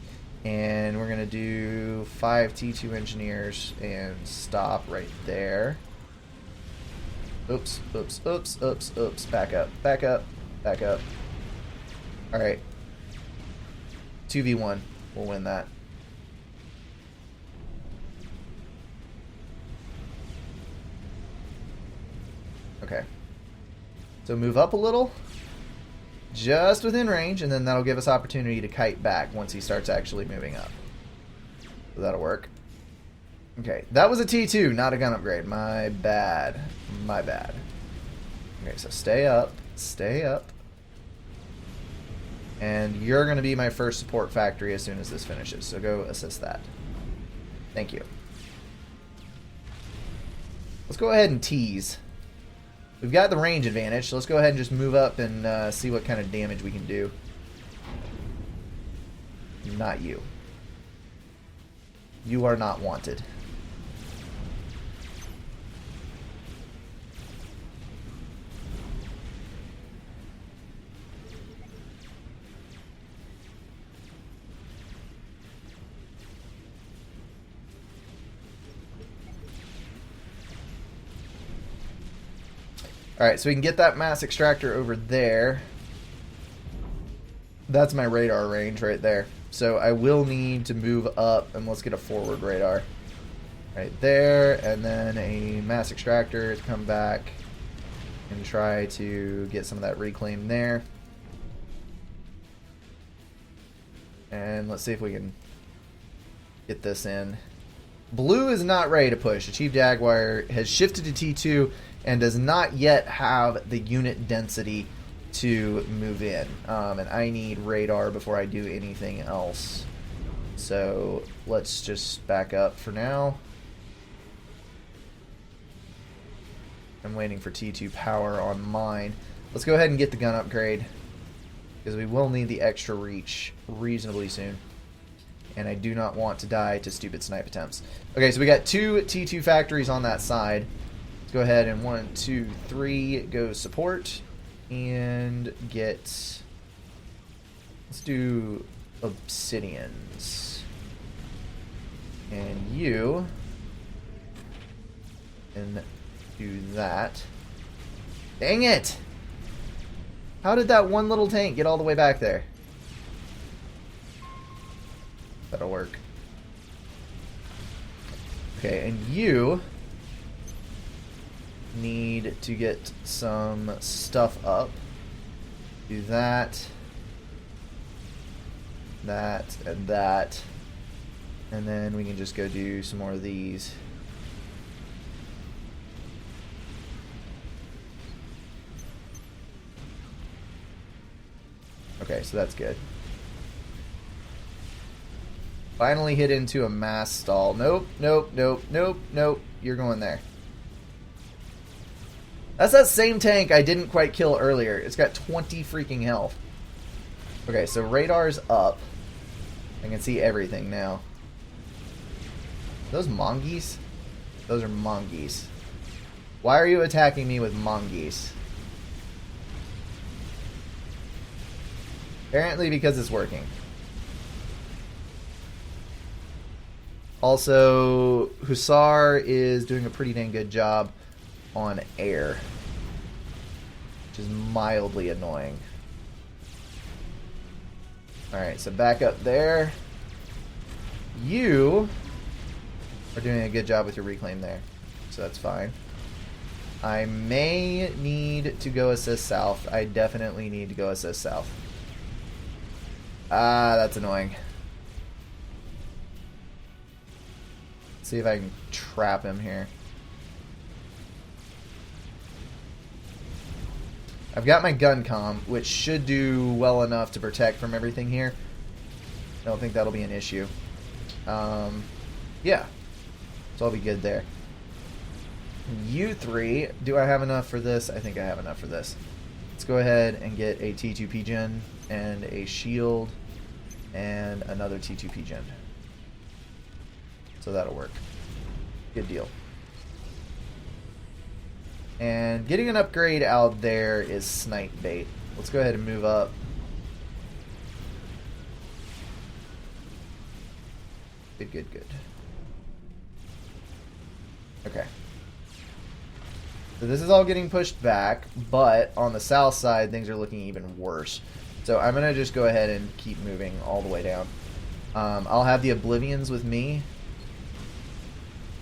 and we're going to do 5 T2 engineers and stop right there. Oops, oops, oops, oops, oops. Back up, back up, back up. Alright. 2v1. We'll win that. Okay. So move up a little. Just within range, and then that'll give us opportunity to kite back once he starts actually moving up. So that'll work. Okay, that was a T2, not a gun upgrade. My bad. My bad. Okay, so stay up. Stay up. And you're going to be my first support factory as soon as this finishes. So go assist that. Thank you. Let's go ahead and tease. We've got the range advantage, so let's go ahead and just move up and see what kind of damage we can do. Not you. You are not wanted. Alright, so we can get that mass extractor over there. That's my radar range right there. So I will need to move up, and let's get a forward radar. Right there, and then a mass extractor to come back and try to get some of that reclaim there. And let's see if we can get this in. Blue is not ready to push. The Chief Jaguar has shifted to T2 and does not yet have the unit density to move in. And I need radar before I do anything else. So let's just back up for now. I'm waiting for T2 power on mine. Let's go ahead and get the gun upgrade, because we will need the extra reach reasonably soon. And I do not want to die to stupid snipe attempts. Okay, so we got 2 T2 factories on that side. Let's go ahead and 1, 2, 3 go support. And get... Let's do obsidians. And you... And do that. Dang it! How did that one little tank get all the way back there? That'll work. Okay, and you need to get some stuff up. Do that. That and that. And then we can just go do some more of these. Okay, so that's good. Finally hit into a mass stall. Nope, nope, nope, nope, nope. You're going there. That's that same tank I didn't quite kill earlier. It's got 20 freaking health. Okay, so radar's up. I can see everything now. Those mongoose? Those are mongoose. Why are you attacking me with mongoose? Apparently because it's working. Also, Hussar is doing a pretty dang good job on air, which is mildly annoying. Alright, so back up there. You are doing a good job with your reclaim there, so that's fine. I may need to go assist south. I definitely need to go assist south. Ah, that's annoying. See if I can trap him here. I've got my gun comm, which should do well enough to protect from everything here. I don't think that'll be an issue. Yeah. So I'll be good there. You three, do I have enough for this? I think I have enough for this. Let's go ahead and get a T2P gen and a shield and another T2P gen. So that'll work. Good deal. And getting an upgrade out there is snipe bait. Let's go ahead and move up. Good, good, good. Okay. So this is all getting pushed back, but on the south side, things are looking even worse. So I'm going to just go ahead and keep moving all the way down. I'll have the Oblivions with me.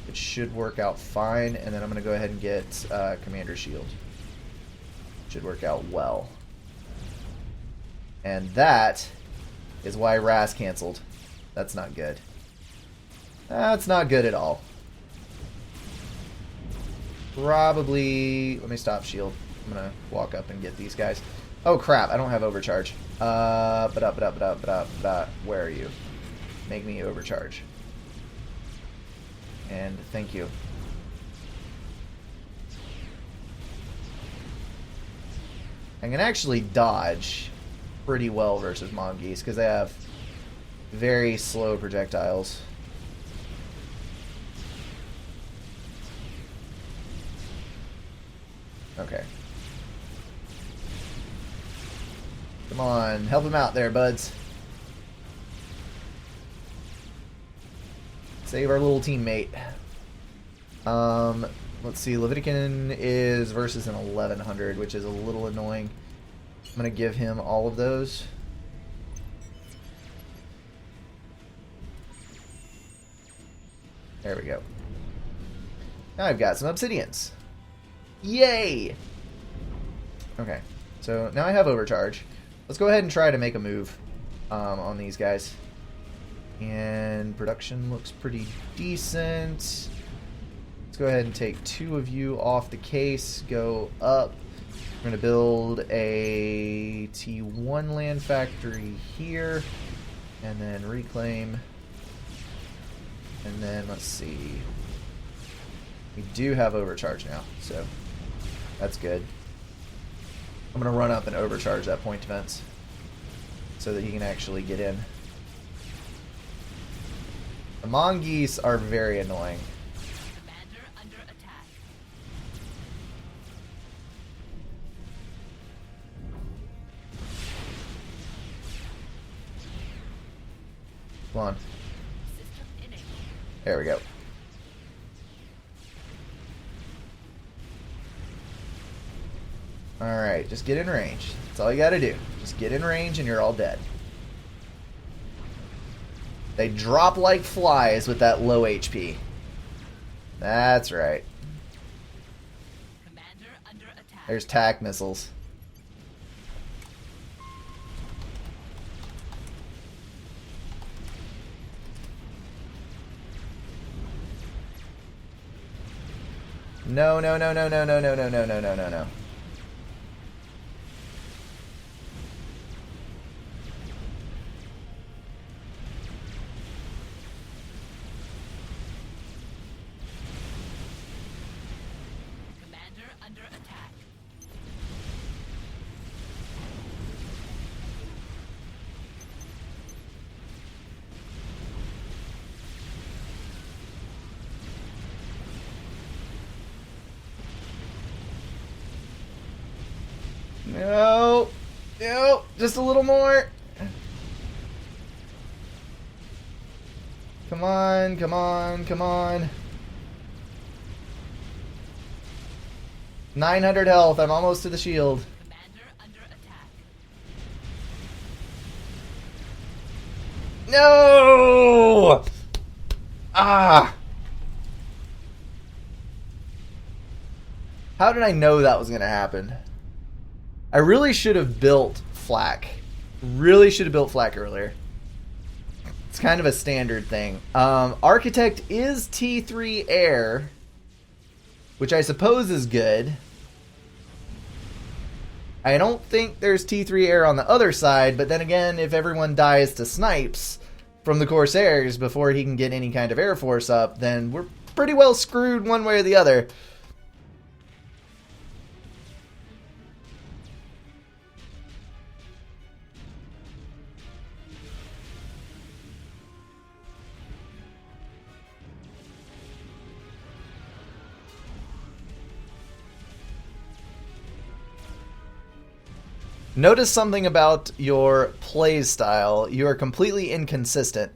It should work out fine, and then I'm going to go ahead and get Commander Shield. Should work out well. And that is why Ras canceled. That's not good. That's not good at all. Probably... Let me stop shield. I'm going to walk up and get these guys. Oh, crap. I don't have overcharge. Where are you? Make me overcharge. And thank you. I can actually dodge pretty well versus mongoose because they have very slow projectiles. Okay. Come on, help him out there, buds. Save our little teammate. Let's see. Levitican is versus an 1100, which is a little annoying. I'm going to give him all of those. There we go. Now I've got some obsidians. Yay! Okay. So now I have overcharge. Let's go ahead and try to make a move on these guys. And production looks pretty decent. Let's go ahead and take 2 of you off the case. Go up. We're going to build a T1 land factory here. And then reclaim. And then let's see. We do have overcharge now, so that's good. I'm going to run up and overcharge that point defense so that he can actually get in. The mongoose are very annoying. Commander under attack. Come on. System enabled. There we go. Alright, just get in range. That's all you gotta do. Just get in range and you're all dead. They drop like flies with that low HP. That's right. There's tac missiles. No, no, no, no, no, no, no, no, no, no, no, no, no. Commander under attack. No. No. Just a little more. Come on, come on, come on. 900 health. I'm almost to the shield. Commander under attack. No! Ah! How did I know that was going to happen? I really should have built flak. Really should have built flak earlier. It's kind of a standard thing. Architect is T3 air, which I suppose is good. I don't think there's T3 air on the other side, but then again, if everyone dies to snipes from the Corsairs before he can get any kind of air force up, then we're pretty well screwed one way or the other. Notice something about your play style. You are completely inconsistent.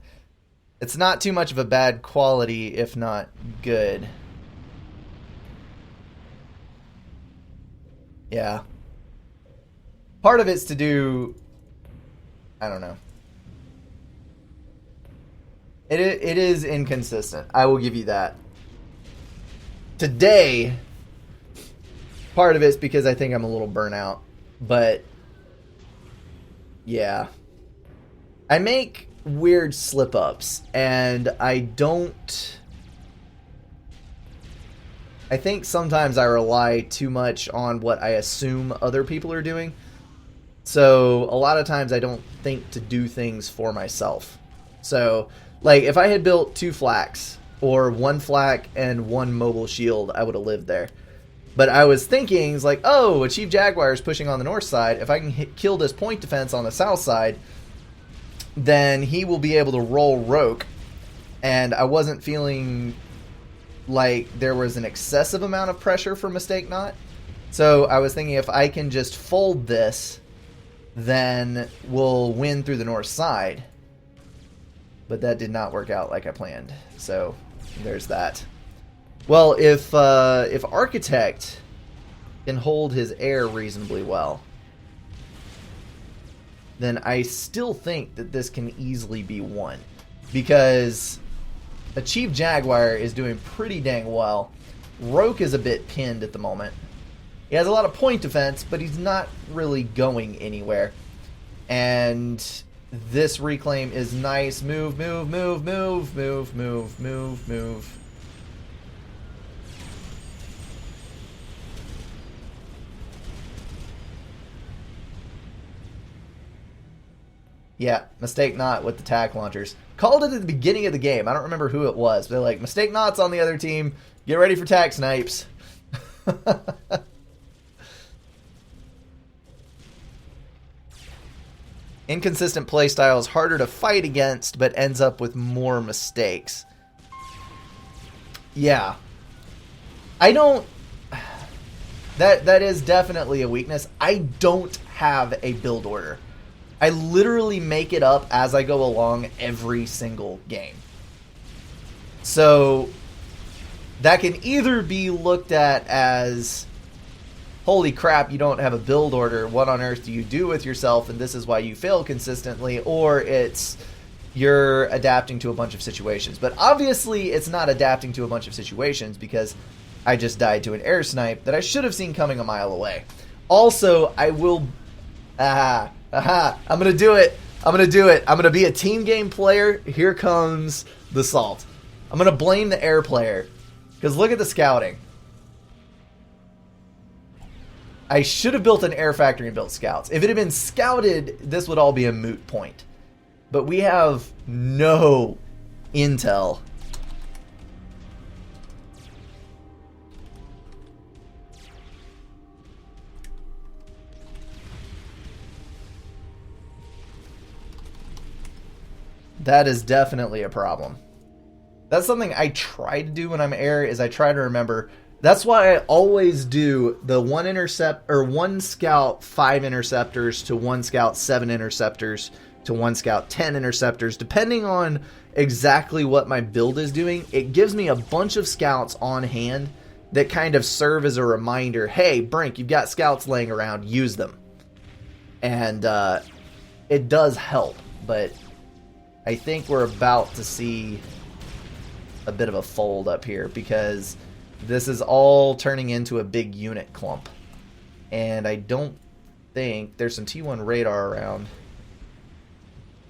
It's not too much of a bad quality, if not good. Yeah. Part of it's to do... I don't know. It is inconsistent. I will give you that. Today, part of it's because I think I'm a little burnt out. But... yeah. I make weird slip-ups, and I don't... I think sometimes I rely too much on what I assume other people are doing. So, a lot of times I don't think to do things for myself. So, like, if I had built 2 flaks, or 1 flak and 1 mobile shield, I would have lived there. But I was thinking, it's like, oh, a Chief Jaguar is pushing on the north side. If I can kill this point defense on the south side, then he will be able to roll Roke. And I wasn't feeling like there was an excessive amount of pressure for Mistake Not. So I was thinking if I can just fold this, then we'll win through the north side. But that did not work out like I planned. So there's that. Well, if Architect can hold his air reasonably well, then I still think that this can easily be won. Because a Chief Jaguar is doing pretty dang well. Roke is a bit pinned at the moment. He has a lot of point defense, but he's not really going anywhere. And this reclaim is nice. Move, move, move, move, move, move, move, move. Yeah, Mistake Not with the tac launchers. Called it at the beginning of the game. I don't remember who it was. They're like, Mistake Not's on the other team. Get ready for tac snipes. Inconsistent playstyle is harder to fight against, but ends up with more mistakes. Yeah. I don't... That is definitely a weakness. I don't have a build order. I literally make it up as I go along every single game. So that can either be looked at as, holy crap, you don't have a build order, what on earth do you do with yourself, and this is why you fail consistently, or it's you're adapting to a bunch of situations. But obviously it's not adapting to a bunch of situations, because I just died to an air snipe that I should have seen coming a mile away. Also, I will... I'm going to do it. I'm going to be a team game player. Here comes the salt. I'm going to blame the air player. Because look at the scouting. I should have built an air factory and built scouts. If it had been scouted, this would all be a moot point. But we have no intel. That is definitely a problem. That's something I try to do when I'm air, is I try to remember. That's why I always do the one scout 5 interceptors to one scout 7 interceptors to one scout 10 interceptors, depending on exactly what my build is doing. It gives me a bunch of scouts on hand that kind of serve as a reminder, hey, Brink, you've got scouts laying around, use them. And it does help, but I think we're about to see a bit of a fold up here, because this is all turning into a big unit clump. And I don't think there's some T1 radar around.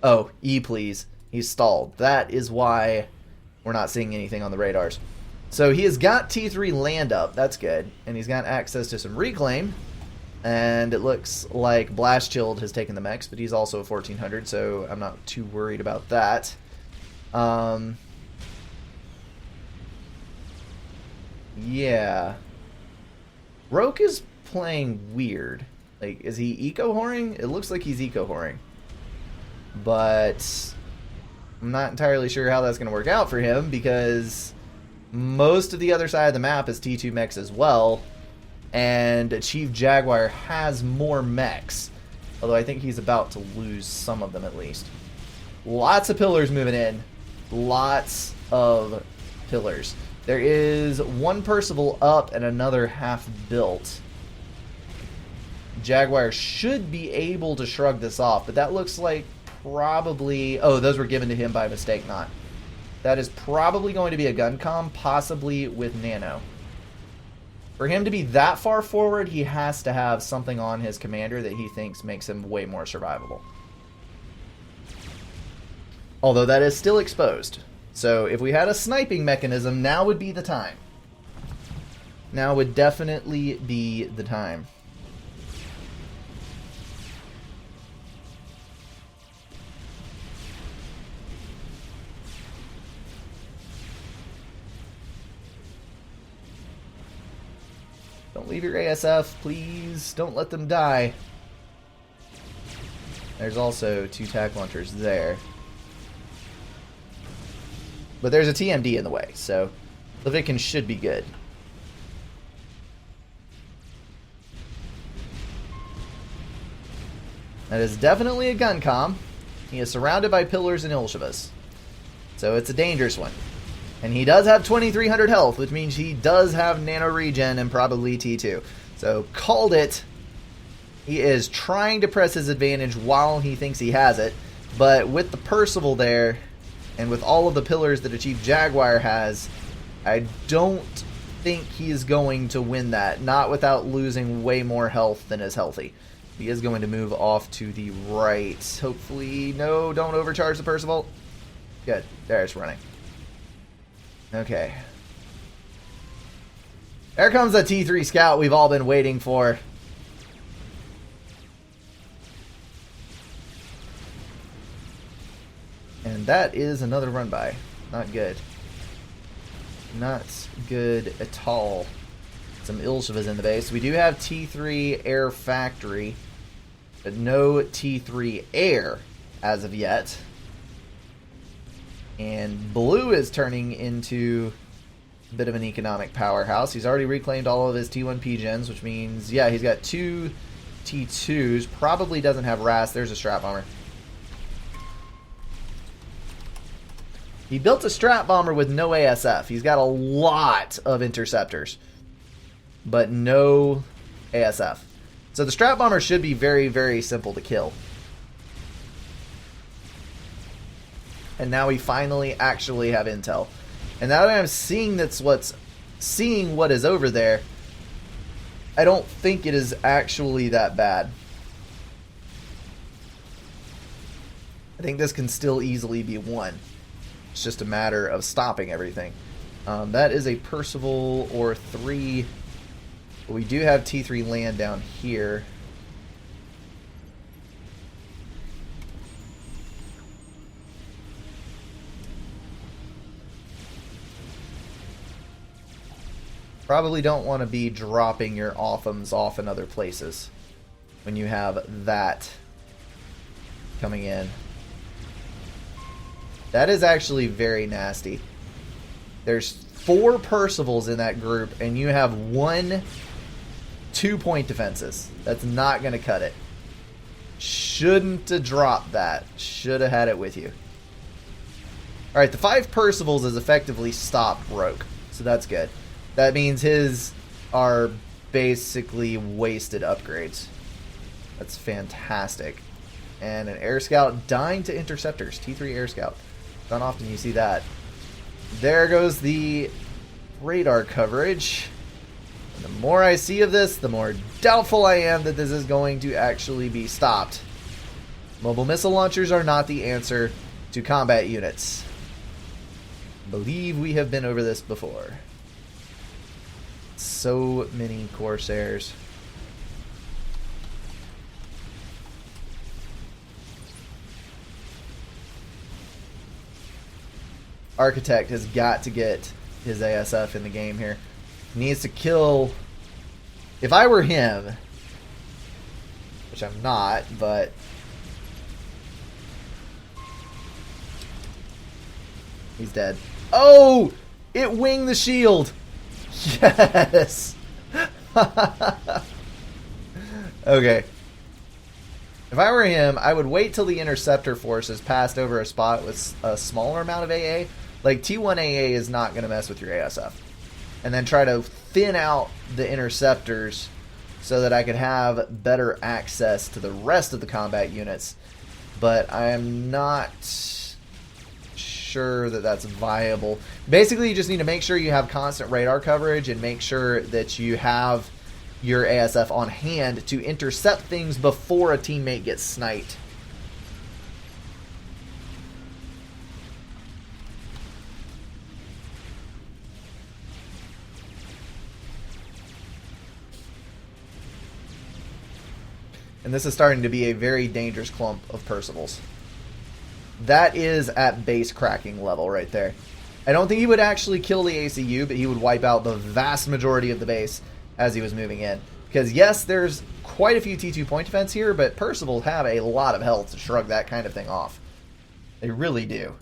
Oh, E please. He's stalled. That is why we're not seeing anything on the radars. So he has got T3 land up. That's good. And he's got access to some reclaim. And it looks like Blast Chilled has taken the mechs, but he's also a 1400, so I'm not too worried about that. Yeah. Roke is playing weird. Like, is he eco-whoring? It looks like he's eco-whoring. But I'm not entirely sure how that's going to work out for him, because most of the other side of the map is T2 mechs as well. And Chief Jaguar has more mechs. Although I think he's about to lose some of them at least. Lots of pillars moving in. Lots of pillars. There is one Percival up and another half built. Jaguar should be able to shrug this off, but that looks like probably... Oh, those were given to him by mistake, not. That is probably going to be a gun comm, possibly with Nano. For him to be that far forward, he has to have something on his commander that he thinks makes him way more survivable. Although that is still exposed. So if we had a sniping mechanism, now would be the time. Now would definitely be the time. Don't leave your ASF, please. Don't let them die. There's also 2 tac launchers there. But there's a TMD in the way, so Levikin should be good. That is definitely a gun comm. He is surrounded by pillars and Ilshevas. So it's a dangerous one. And he does have 2300 health, which means he does have nano regen and probably T2. So called it. He is trying to press his advantage while he thinks he has it. But with the Percival there, and with all of the pillars that a Chief Jaguar has, I don't think he is going to win that. Not without losing way more health than is healthy. He is going to move off to the right. Hopefully, no, don't overcharge the Percival. Good. There, it's running. Okay. There comes the T3 scout we've all been waiting for. And that is another run by. Not good. Not good at all. Some Ilshevas in the base. We do have T3 Air Factory, but no T3 Air as of yet. And Blue is turning into a bit of an economic powerhouse. He's already reclaimed all of his T1 P-Gens, which means, yeah, he's got 2 T2s. Probably doesn't have RAS. There's a Strap Bomber. He built a Strap Bomber with no ASF. He's got a lot of interceptors, but no ASF. So the Strap Bomber should be very, very simple to kill. And now we finally actually have intel. And now that I'm seeing that's what's seeing what is over there, I don't think it is actually that bad. I think this can still easily be won. It's just a matter of stopping everything. That is a Percival or 3. But we do have T3 land down here. Probably don't want to be dropping your Othams off in other places when you have that coming in. That is actually very nasty. There's 4 Percivals in that group, and you have 1 2-point defenses. That's not going to cut it. Shouldn't have dropped that. Should have had it with you. Alright, the 5 Percivals is effectively stopped Roke, so that's good. That means his are basically wasted upgrades. That's fantastic. And an Air Scout dying to Interceptors. T3 Air Scout. Not often you see that. There goes the radar coverage. And the more I see of this, the more doubtful I am that this is going to actually be stopped. Mobile missile launchers are not the answer to combat units. I believe we have been over this before. So many Corsairs. Architect has got to get his ASF in the game here. Needs to kill... If I were him, which I'm not, but... He's dead. Oh! It winged the shield! Yes! Okay. If I were him, I would wait till the Interceptor forces passed over a spot with a smaller amount of AA. Like, T1 AA is not going to mess with your ASF. And then try to thin out the Interceptors so that I could have better access to the rest of the combat units. But I am not sure that that's viable. Basically, you just need to make sure you have constant radar coverage and make sure that you have your ASF on hand to intercept things before a teammate gets sniped. And this is starting to be a very dangerous clump of Percivals. That is at base cracking level right there. I don't think he would actually kill the ACU, but he would wipe out the vast majority of the base as he was moving in. Because yes, there's quite a few T2 point defense here, but Percivals have a lot of health to shrug that kind of thing off. They really do.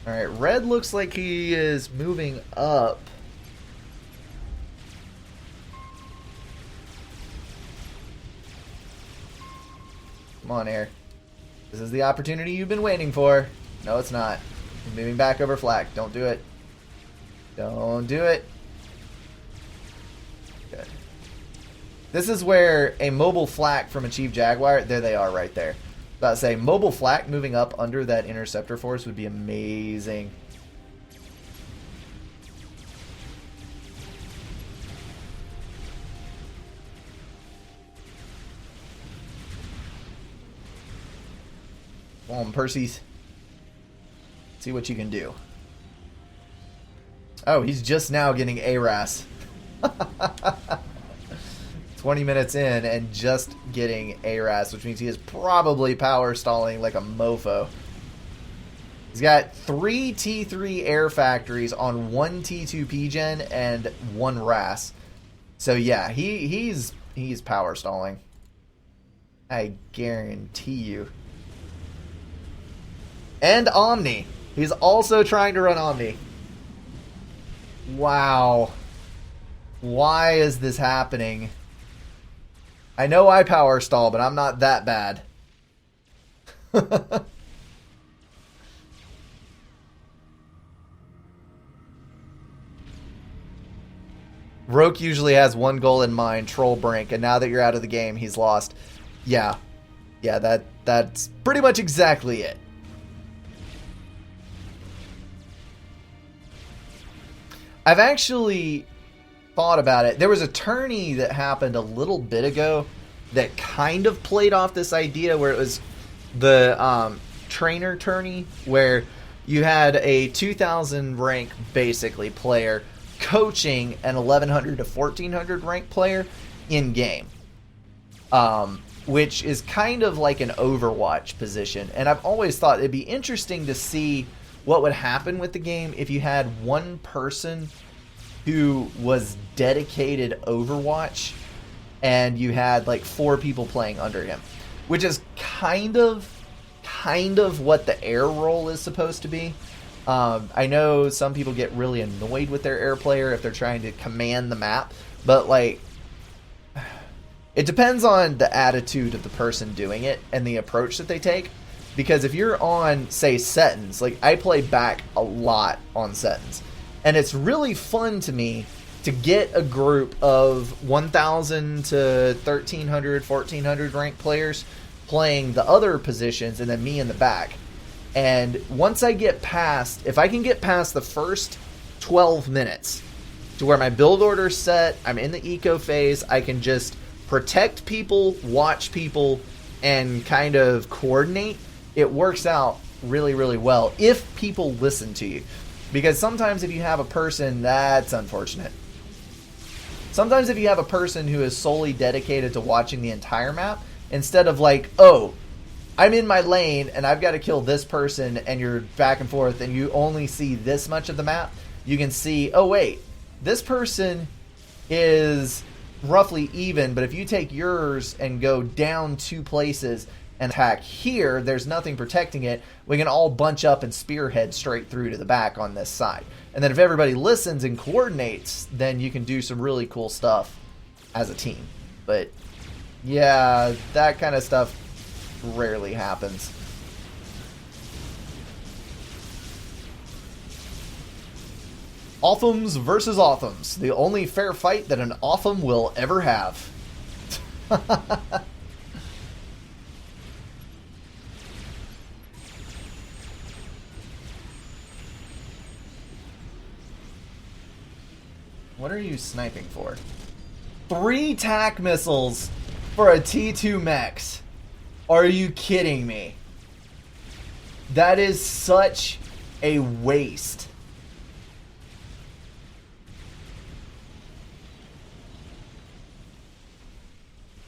Alright, Red looks like he is moving up. Come on, Air. This is the opportunity you've been waiting for. No, it's not. You're moving back over flak. Don't do it. Don't do it. Good. This is where a mobile flak from a Chief Jaguar, there they are right there. About to say, mobile flak moving up under that Interceptor force would be amazing. Come on, Percy's. See what you can do. Oh, he's just now getting ARAS. 20 minutes in and just getting ARAS, which means he is probably power stalling like a mofo. He's got 3 T3 air factories on 1 T2 PGen and 1 RAS. So yeah, he's power stalling. I guarantee you. And Omni. He's also trying to run Omni. Wow. Why is this happening? I know I power stall, but I'm not that bad. Roke usually has one goal in mind, troll Brink, and now that you're out of the game, he's lost. Yeah. Yeah, that's pretty much exactly it. I've actually thought about it. There was a tourney that happened a little bit ago that kind of played off this idea where it was the trainer tourney where you had a 2000 rank basically player coaching an 1100 to 1400 rank player in game, which is kind of like an Overwatch position. And I've always thought it'd be interesting to see what would happen with the game if you had one person who was dedicated Overwatch and you had like 4 people playing under him, which is kind of what the air role is supposed to be. I know some people get really annoyed with their air player if they're trying to command the map, but like it depends on the attitude of the person doing it and the approach that they take. Because if you're on, say, Settins, like I play back a lot on Settins, and it's really fun to me to get a group of 1,000 to 1,300, 1,400 ranked players playing the other positions and then me in the back. And once I get past, if I can get past the first 12 minutes to where my build order's set, I'm in the eco phase, I can just protect people, watch people, and kind of coordinate. It works out really, really well if people listen to you. Because sometimes if you have a person, that's unfortunate. Sometimes if you have a person who is solely dedicated to watching the entire map, instead of like, oh, I'm in my lane and I've got to kill this person, and you're back and forth and you only see this much of the map, you can see, oh wait, this person is roughly even, but if you take yours and go down 2 places and attack here, there's nothing protecting it. We can all bunch up and spearhead straight through to the back on this side. And then if everybody listens and coordinates, then you can do some really cool stuff as a team. But yeah, that kind of stuff rarely happens. Authams versus Authams. The only fair fight that an Autham will ever have. What are you sniping for? 3 tac missiles for a T2 Mex. Are you kidding me? That is such a waste.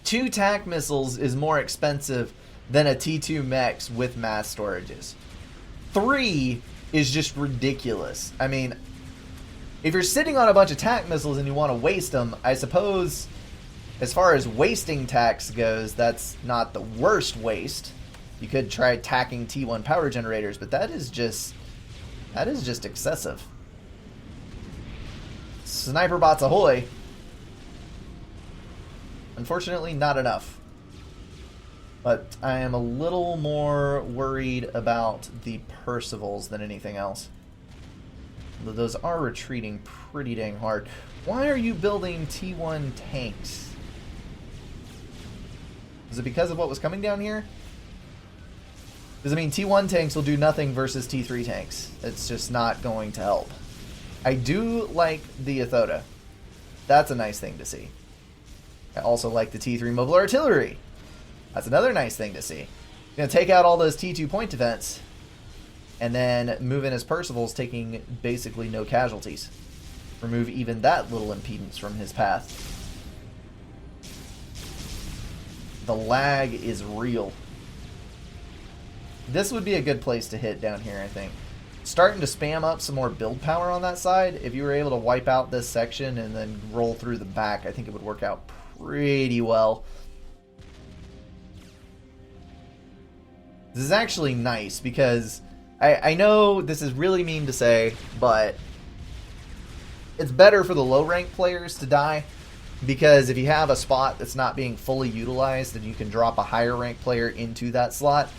Two tac missiles is more expensive than a T2 Mex with mass storages. 3 is just ridiculous. I mean, if you're sitting on a bunch of tac missiles and you want to waste them, I suppose as far as wasting tacs goes, that's not the worst waste. You could try tacking T1 power generators, but that is just excessive. Sniper bots ahoy. Unfortunately, not enough. But I am a little more worried about the Percivals than anything else. Though those are retreating pretty dang hard. Why are you building T1 tanks? Is it because of what was coming down here? Because, I mean, T1 tanks will do nothing versus T3 tanks. It's just not going to help. I do like the Athota. That's a nice thing to see. I also like the T3 mobile artillery. That's another nice thing to see. Gonna take out all those T2 point defense and then move in his Percivals, taking basically no casualties. Remove even that little impedance from his path. The lag is real. This would be a good place to hit down here, I think. Starting to spam up some more build power on that side. If you were able to wipe out this section and then roll through the back, I think it would work out pretty well. This is actually nice because I know this is really mean to say, but it's better for the low rank players to die, because if you have a spot that's not being fully utilized, then you can drop a higher rank player into that slot,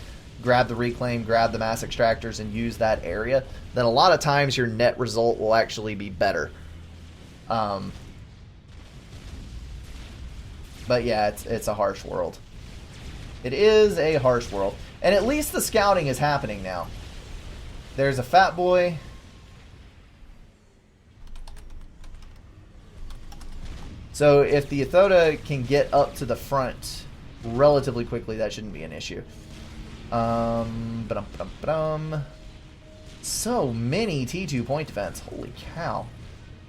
grab the reclaim, grab the mass extractors, and use that area. Then a lot of times your net result will actually be better. But yeah, it's a harsh world. It is a harsh world. And at least the scouting is happening now. There's a fat boy. So if the Ythota can get up to the front relatively quickly, that shouldn't be an issue. So many T2 point defense. Holy cow.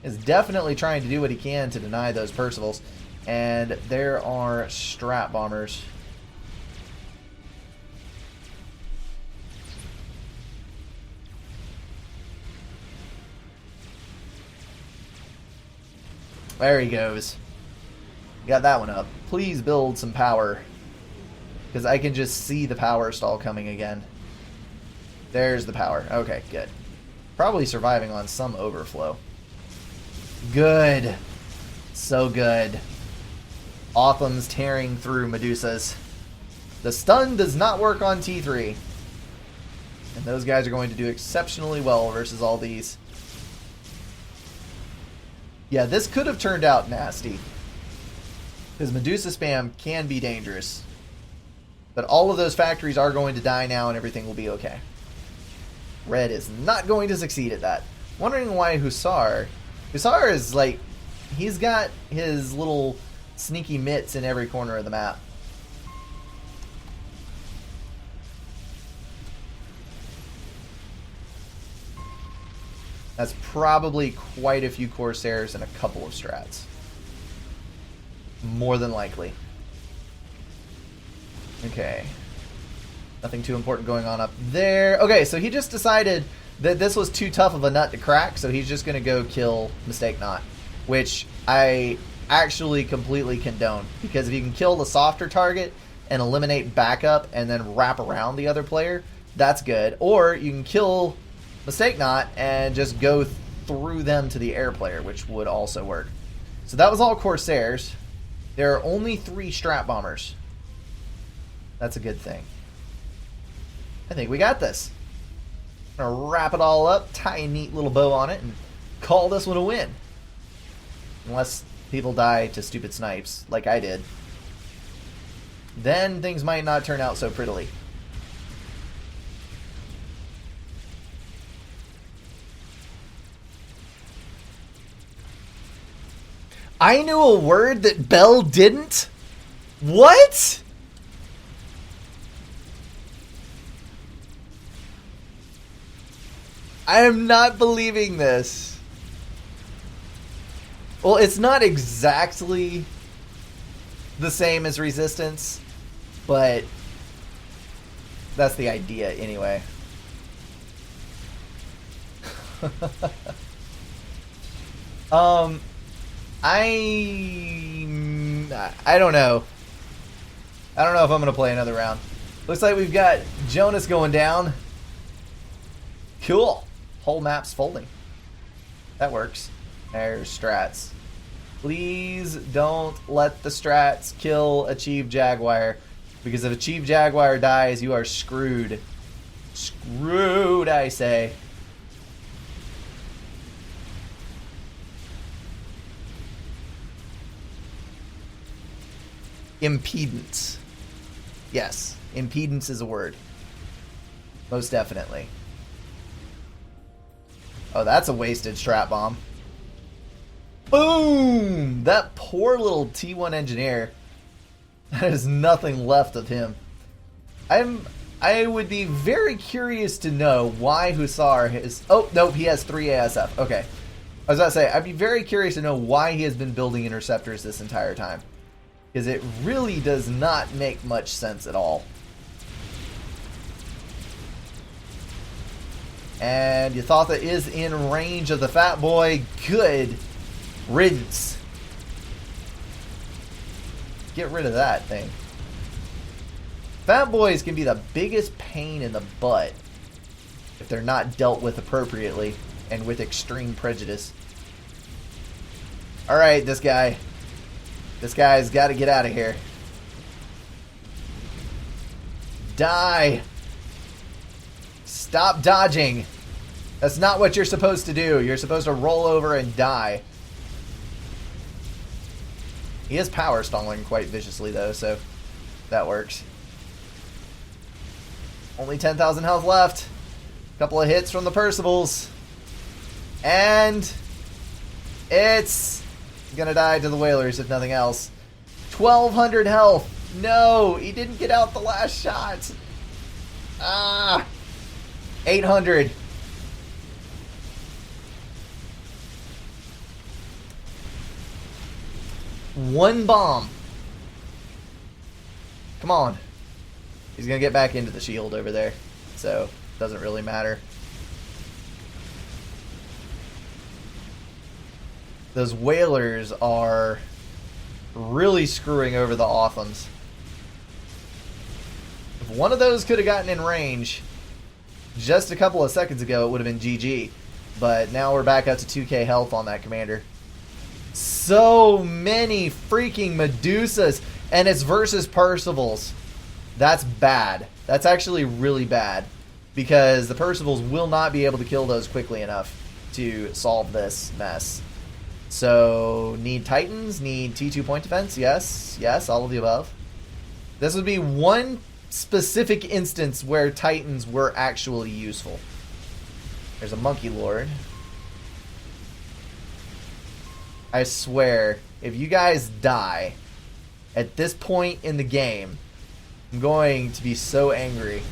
Is definitely trying to do what he can to deny those Percivals. And there are Strat Bombers. There he goes. Got that one up. Please build some power. Because I can just see the power stall coming again. There's the power. Okay, good. Probably surviving on some overflow. Good. So good. Othams tearing through Medusas. The stun does not work on T3. And those guys are going to do exceptionally well versus all these. Yeah, this could have turned out nasty. Because Medusa spam can be dangerous. But all of those factories are going to die now and everything will be okay. Red is not going to succeed at that. Wondering why Hussar... Hussar is like... He's got his little sneaky mitts in every corner of the map. That's probably quite a few Corsairs and a couple of Strats. More than likely. Okay. Nothing too important going on up there. Okay, so he just decided that this was too tough of a nut to crack, so he's just going to go kill Mistake Not. Which I actually completely condone. Because if you can kill the softer target and eliminate backup and then wrap around the other player, that's good. Or you can kill Mistake Not and just go through them to the air player, which would also work. So that was all Corsairs. There are only 3 Strat Bombers. That's a good thing. I think we got this. I'm going to wrap it all up, tie a neat little bow on it, and call this one a win. Unless people die to stupid snipes, like I did. Then things might not turn out so prettily. I knew a word that Bell didn't? What? I am not believing this. Well, it's not exactly the same as Resistance, but that's the idea anyway. I don't know. I don't know if I'm going to play another round. Looks like we've got Jonas going down. Cool. Whole map's folding. That works. There's Strats. Please don't let the Strats kill a Chief Jaguar. Because if a Chief Jaguar dies, you are screwed. Screwed, I say. Impedance. Yes, impedance is a word. Most definitely. Oh, that's a wasted Strat Bomb. Boom! That poor little T1 engineer. There's nothing left of him. I would be very curious to know why Hussar is... Oh, nope, he has 3 ASF. Okay. I was about to say, I'd be very curious to know why he has been building interceptors this entire time. Because it really does not make much sense at all. And Ythotha is in range of the Fat Boy. Good riddance. Get rid of that thing. Fat Boys can be the biggest pain in the butt if they're not dealt with appropriately and with extreme prejudice. Alright, this guy. This guy's got to get out of here. Die. Stop dodging. That's not what you're supposed to do. You're supposed to roll over and die. He is power stalling quite viciously though, so that works. Only 10,000 health left. Couple of hits from the Percivals. And it's Gonna die to the whalers if nothing else. 1,200 health. No, he didn't get out the last shot. 800. One bomb. Come on. He's gonna get back into the shield over there, so doesn't really matter. Those whalers are really screwing over the Othams. If one of those could have gotten in range just a couple of seconds ago, it would have been GG. But now we're back up to 2k health on that commander. So many freaking Medusas, and it's versus Percivals. That's bad. That's actually really bad, because the Percivals will not be able to kill those quickly enough to solve this mess. So, need Titans, need T2 point defense, yes, all of the above. This would be one specific instance where Titans were actually useful. There's a Monkey Lord. I swear, if you guys die at this point in the game, I'm going to be so angry.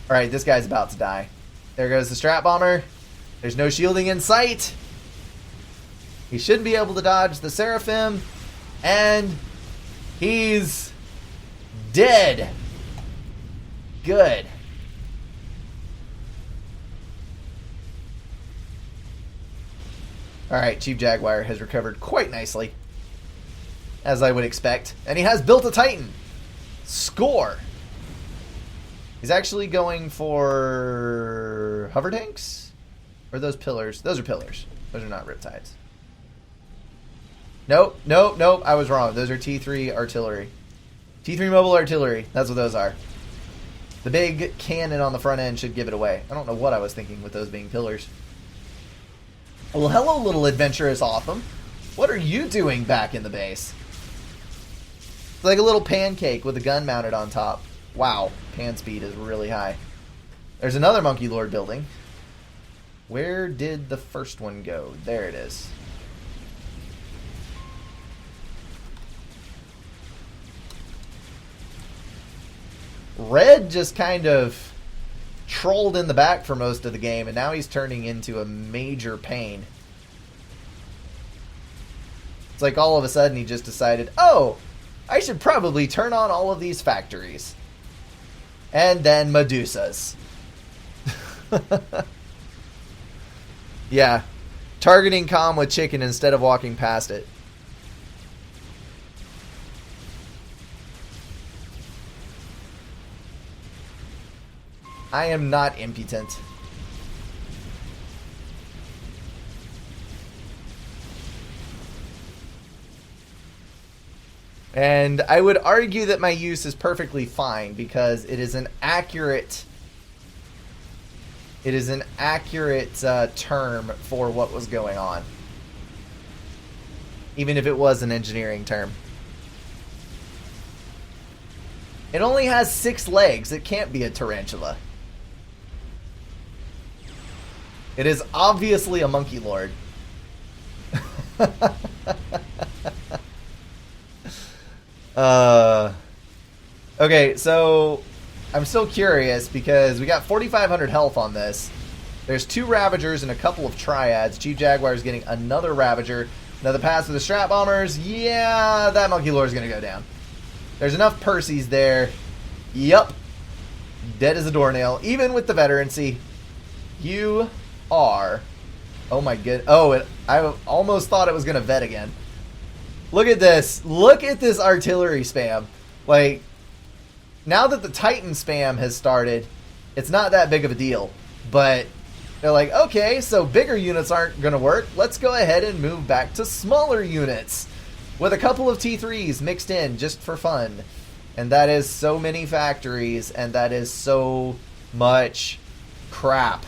Alright, this guy's about to die. There goes the Strat Bomber. There's no shielding in sight. He shouldn't be able to dodge the Seraphim. And he's dead. Good. Alright, Chief Jaguar has recovered quite nicely, as I would expect. And he has built a Titan. Score. He's actually going for hover tanks? Or those pillars? Those are pillars. Those are not riptides. Nope. I was wrong. Those are T3 artillery. T3 mobile artillery. That's what those are. The big cannon on the front end should give it away. I don't know what I was thinking with those being pillars. Well, hello, little adventurous Otham. What are you doing back in the base? It's like a little pancake with a gun mounted on top. Wow, pan speed is really high. There's another Monkey Lord building. Where did the first one go? There it is. Red just kind of trolled in the back for most of the game, and now he's turning into a major pain. It's like all of a sudden he just decided, oh, I should probably turn on all of these factories. And then Medusas. Yeah. Targeting calm with chicken instead of walking past it. I am not impotent. And I would argue that my use is perfectly fine because it is an accurate term for what was going on. Even if it was an engineering term. It only has 6 legs. It can't be a tarantula. It is obviously a Monkey Lord. Okay, so I'm still curious because we got 4,500 health on this. There's 2 Ravagers and a couple of Triads. Chief Jaguar is getting another Ravager. Another pass to the Strat Bombers. Yeah, that Monkey Lord is going to go down. There's enough Percys there. Yup. Dead as a doornail. Even with the veterancy. You are... Oh my god. Oh, I almost thought it was going to vet again. Look at this. Look at this artillery spam. Like, now that the Titan spam has started, it's not that big of a deal. But they're like, okay, so bigger units aren't going to work. Let's go ahead and move back to smaller units. With a couple of T3s mixed in just for fun. And that is so many factories, and that is so much crap.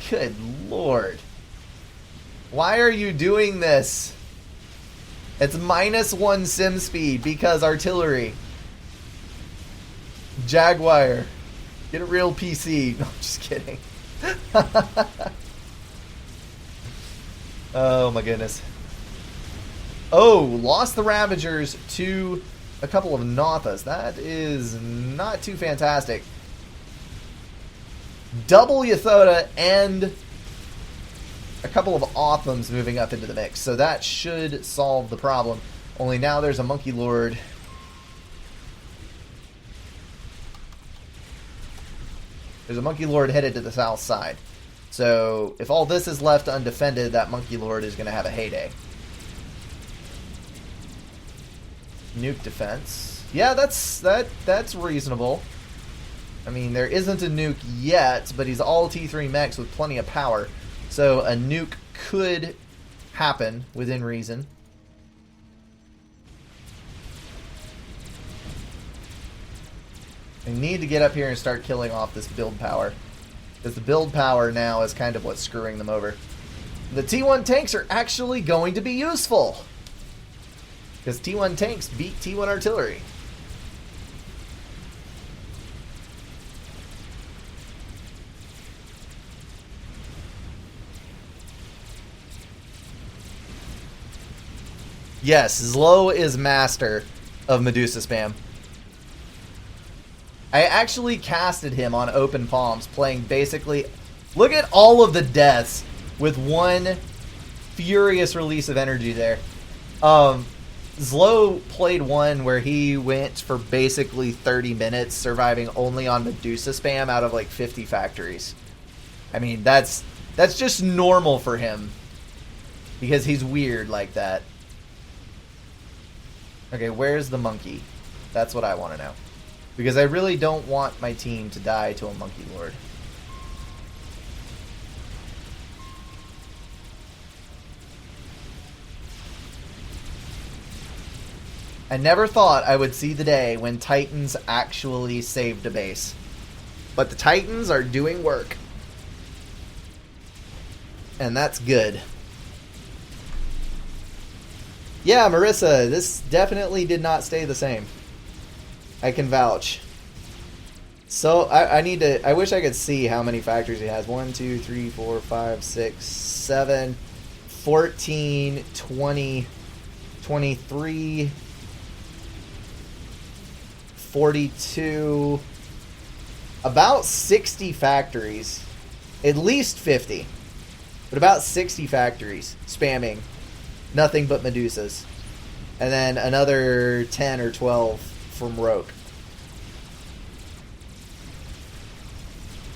Good lord. Why are you doing this? It's -1 sim speed because artillery. Jaguar. Get a real PC. No, I'm just kidding. Oh my goodness. Oh, lost the Ravagers to a couple of Nothas. That is not too fantastic. Double Yathoda and a couple of Othams moving up into the mix. So that should solve the problem. Only now there's a Monkey Lord. There's a Monkey Lord headed to the south side. So if all this is left undefended, that Monkey Lord is going to have a heyday. Nuke defense. Yeah, that's reasonable. I mean, there isn't a nuke yet, but he's all T3 mechs with plenty of power. So a nuke could happen within reason. I need to get up here and start killing off this build power. Because the build power now is kind of what's screwing them over. The T1 tanks are actually going to be useful. Because T1 tanks beat T1 artillery. Yes, Zlo is master of Medusa spam. I actually casted him on open palms, playing basically... Look at all of the deaths with one furious release of energy there. Zlo played one where he went for basically 30 minutes, surviving only on Medusa spam out of like 50 factories. I mean, that's just normal for him. Because he's weird like that. Okay, where's the monkey? That's what I want to know. Because I really don't want my team to die to a Monkey Lord. I never thought I would see the day when Titans actually saved a base. But the Titans are doing work. And that's good. Yeah, Marissa, this definitely did not stay the same. I can vouch. So, I need to... I wish I could see how many factories he has. 1, 2, 3, 4, 5, 6, 7, 14, 20, 23, 42... About 60 factories. At least 50. But about 60 factories spamming nothing but Medusas. And then another 10 or 12 from Roke.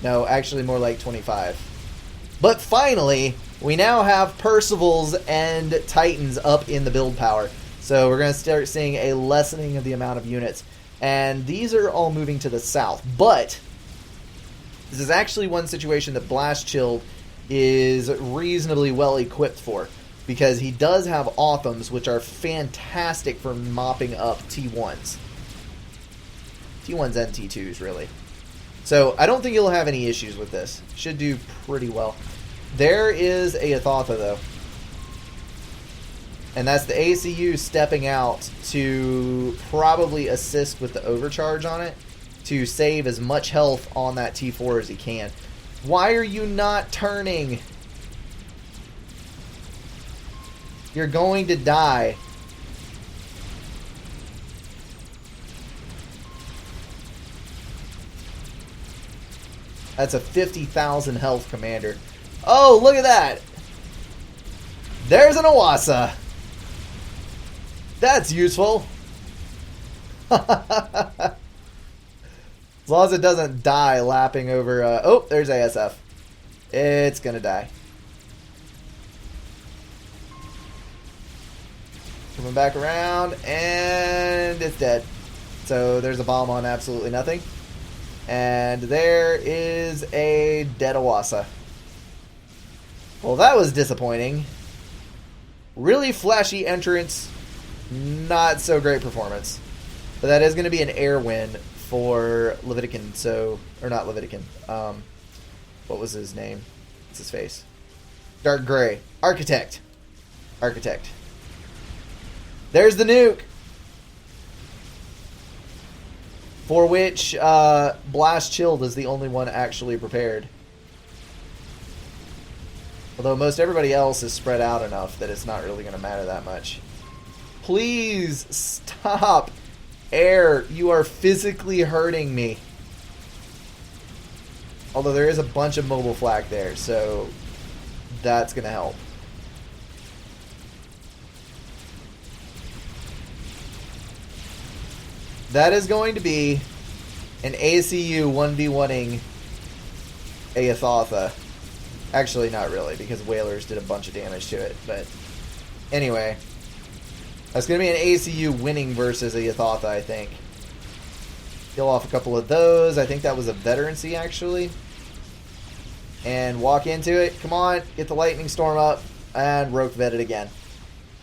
No, actually more like 25. But finally, we now have Percivals and Titans up in the build power. So we're going to start seeing a lessening of the amount of units. And these are all moving to the south. But this is actually one situation that Blast Chilled is reasonably well equipped for. Because he does have Othams, which are fantastic for mopping up T1s. T1s and T2s, really. So, I don't think he'll have any issues with this. Should do pretty well. There is a Athatha, though. And that's the ACU stepping out to probably assist with the overcharge on it. To save as much health on that T4 as he can. Why are you not turning? You're going to die. That's a 50,000 health commander. Oh, look at that. There's an Owasso. That's useful. As long as it doesn't die lapping over... oh, there's ASF. It's going to die. Coming back around, and it's dead. So there's a bomb on absolutely nothing. And there is a dead Owasso. Well, that was disappointing. Really flashy entrance. Not so great performance. But that is going to be an air win for Levitican. So, or not Levitican. What was his name? What's his face? Dark Gray. Architect. Architect. There's the nuke. For which Blast Chilled is the only one actually prepared. Although most everybody else is spread out enough that it's not really going to matter that much. Please stop. Air, you are physically hurting me. Although there is a bunch of mobile flak there, so that's going to help. That is going to be an ACU 1v1ing a Yathatha. Actually, not really, because Whalers did a bunch of damage to it. But anyway, that's going to be an ACU winning versus a Yathatha, I think. Kill off a couple of those. I think that was a veterancy, actually. And walk into it. Come on, get the lightning storm up. And Roke vetted again.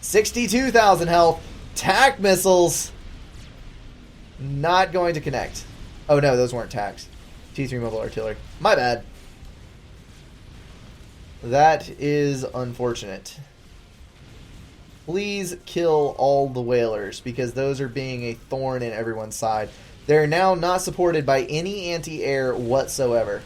62,000 health. Tac missiles. Not going to connect. Oh no, those weren't tacs. T3 mobile artillery. My bad. That is unfortunate. Please kill all the Whalers, because those are being a thorn in everyone's side. They're now not supported by any anti-air whatsoever.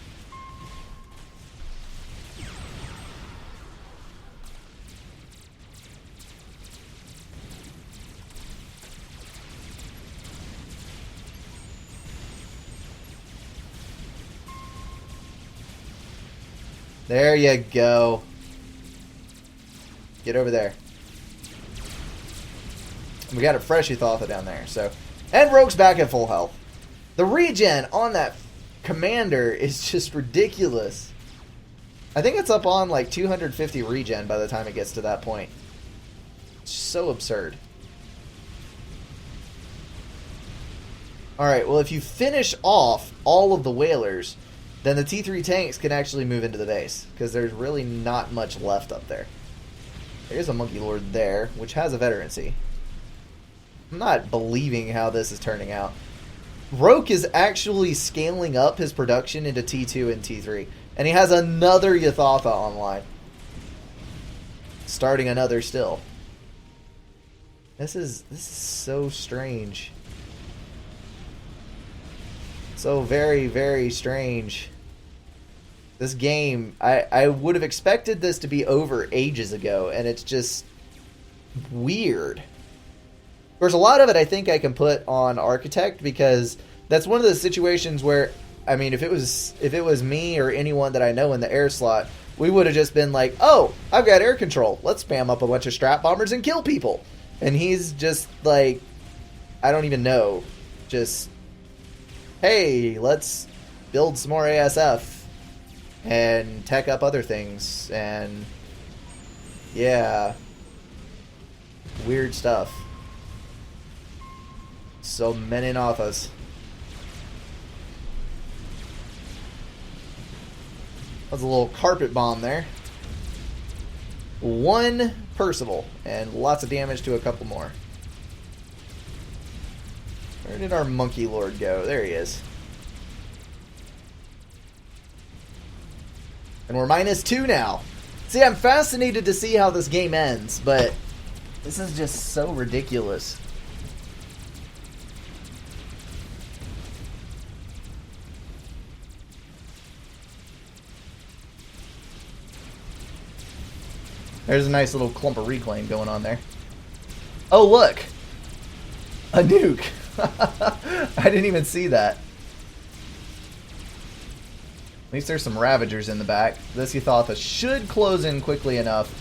There you go. Get over there. We got a fresh Yathatha down there, so. And Rogue's back at full health. The regen on that commander is just ridiculous. I think it's up on like 250 regen by the time it gets to that point. It's so absurd. Alright, well if you finish off all of the Whalers, then the T3 tanks can actually move into the base, because there's really not much left up there. There's a Monkey Lord there, which has a veterancy. I'm not believing how this is turning out. Roke is actually scaling up his production into T2 and T3, and he has another Yathatha online. Starting another still. This is so strange. So very, very strange. This game, I would have expected this to be over ages ago, and it's just weird. Of course, a lot of it I think I can put on Architect, because that's one of those situations where, I mean, if it was me or anyone that I know in the air slot, we would have just been like, oh, I've got air control. Let's spam up a bunch of strap bombers and kill people. And he's just like, I don't even know. Just, hey, let's build some more ASF and tech up other things. And yeah, weird stuff. So many Nathas. That's a little carpet bomb there. One Percival, and lots of damage to a couple more. Where did our Monkey Lord go? There he is. And we're -2 now. See, I'm fascinated to see how this game ends, but this is just so ridiculous. There's a nice little clump of reclaim going on there. Oh, look! A nuke! I didn't even see that. At least there's some Ravagers in the back. This Yathatha should close in quickly enough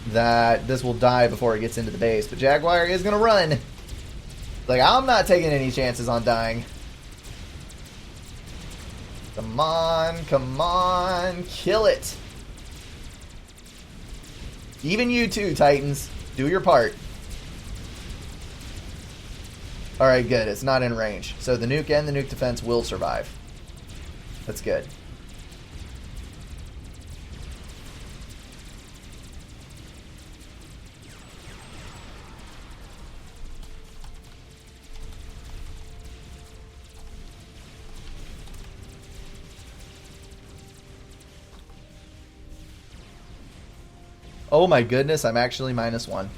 that this will die before it gets into the base. But Jaguar is going to run. Like, I'm not taking any chances on dying. Come on, come on, kill it! Even you too, Titans. Do your part. Alright, good. It's not in range. So the nuke and the nuke defense will survive. That's good. Oh my goodness, I'm actually -1.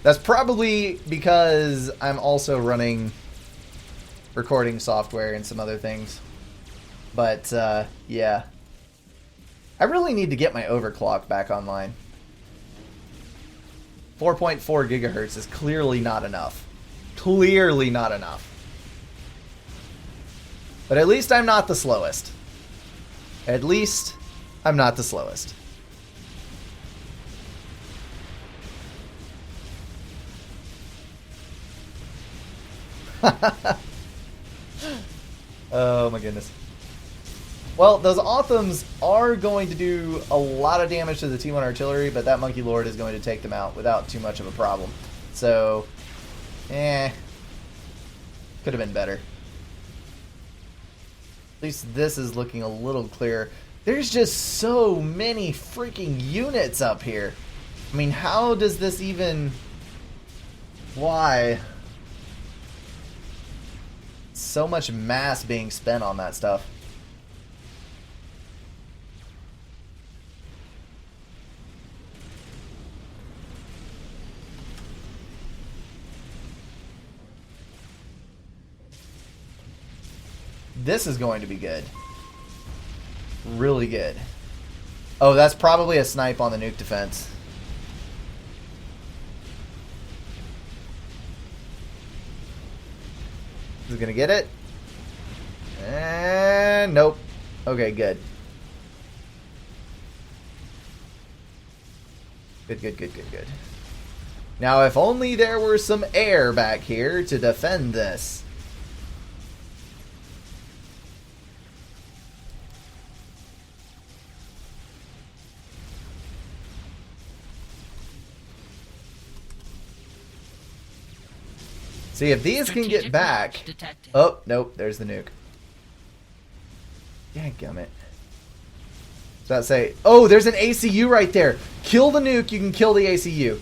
That's probably because I'm also running recording software and some other things. But, yeah. I really need to get my overclock back online. 4.4 gigahertz is clearly not enough. Clearly not enough. But at least I'm not the slowest. At least I'm not the slowest. Oh my goodness. Well, those Authams are going to do a lot of damage to the T1 artillery, but that Monkey Lord is going to take them out without too much of a problem. So, could have been better. At least this is looking a little clearer. There's just so many freaking units up here. I mean, how does this even... Why? So much mass being spent on that stuff. This is going to be good. Really good. Oh, that's probably a snipe on the nuke defense. Is it gonna get it? And nope. Okay, good. Good. Now, if only there were some air back here to defend this. See, if these can get back... Oh, nope, there's the nuke. Dadgummit. I was about to say, oh, there's an ACU right there. Kill the nuke, you can kill the ACU.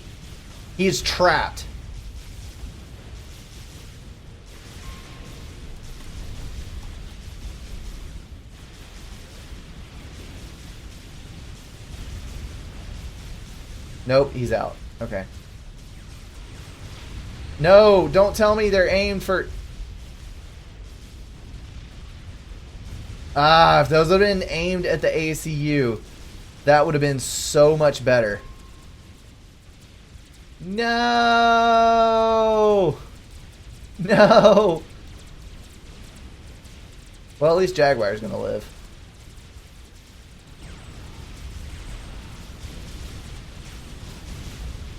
He's trapped. Nope, he's out. Okay. No, don't tell me they're aimed for... Ah, if those would have been aimed at the ACU, that would have been so much better. No! No! Well, at least Jaguar's gonna live.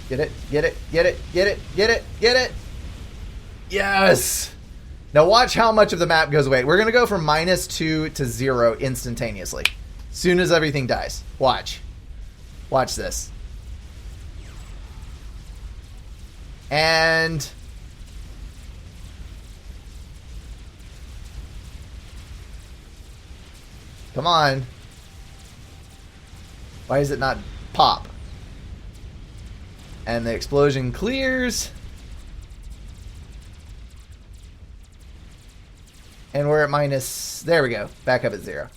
Get it, get it, get it, get it, get it, get it. Yes! Now watch how much of the map goes away. We're going to go from -2 to 0 instantaneously. Soon as everything dies. Watch. Watch this. And... Come on. Why is it not pop? And the explosion clears. And we're at minus... There we go. Back up at 0.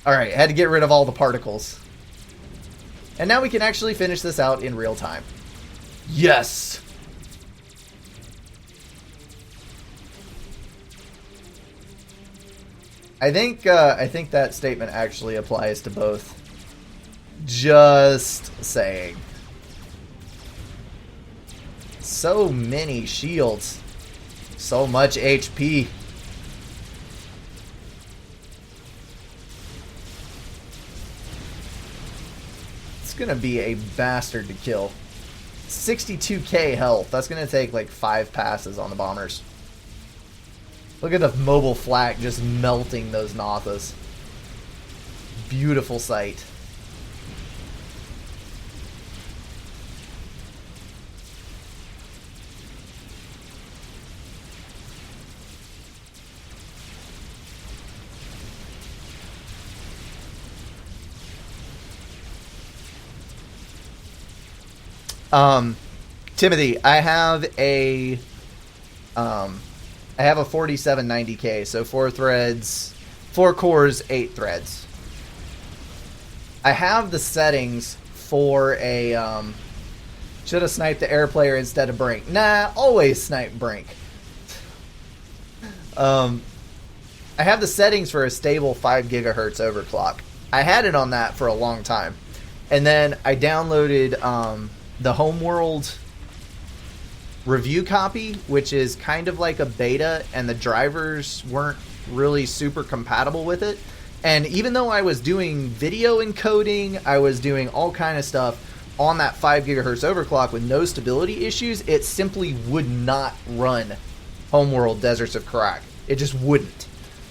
Alright, had to get rid of all the particles. And now we can actually finish this out in real time. Yes! I think that statement actually applies to both. Just saying. So many shields. So much HP. It's gonna be a bastard to kill. 62k health. That's gonna take like 5 passes on the bombers. Look at the mobile flak just melting those Nothas. Beautiful sight. Timothy, I have a 4790K, so 4 threads, 4 cores, 8 threads. I have the settings for a, should have sniped the air player instead of Brink. Nah, always snipe Brink. I have the settings for a stable 5 gigahertz overclock. I had it on that for a long time. And then I downloaded, the Homeworld review copy, which is kind of like a beta, and the drivers weren't really super compatible with it. And even though I was doing video encoding, I was doing all kind of stuff on that 5 gigahertz overclock with no stability issues, it simply would not run Homeworld Deserts of Karak. It just wouldn't.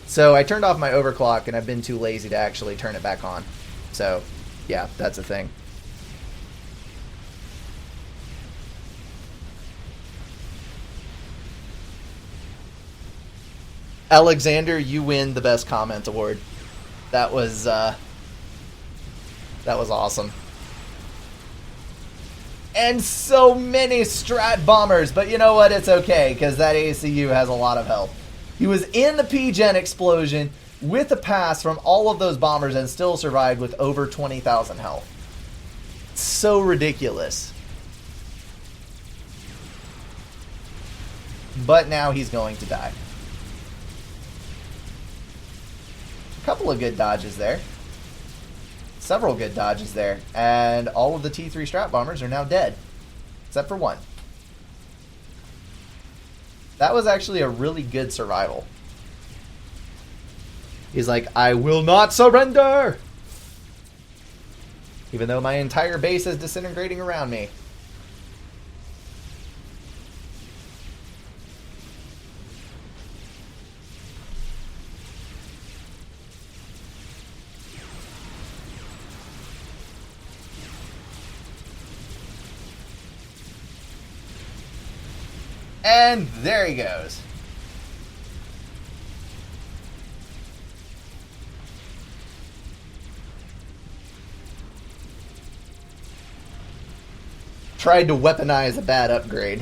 So I turned off my overclock, and I've been too lazy to actually turn it back on. So, yeah, that's a thing. Alexander, you win the best comment award. That was awesome. And so many strat bombers, but you know what? It's okay, because that ACU has a lot of health. He was in the P-Gen explosion with a pass from all of those bombers and still survived with over 20,000 health. So ridiculous. But now he's going to die. A couple of good dodges there. Several good dodges there. And all of the T3 strat bombers are now dead. Except for one. That was actually a really good survival. He's like, I will not surrender! Even though my entire base is disintegrating around me. And there he goes. Tried to weaponize a bad upgrade.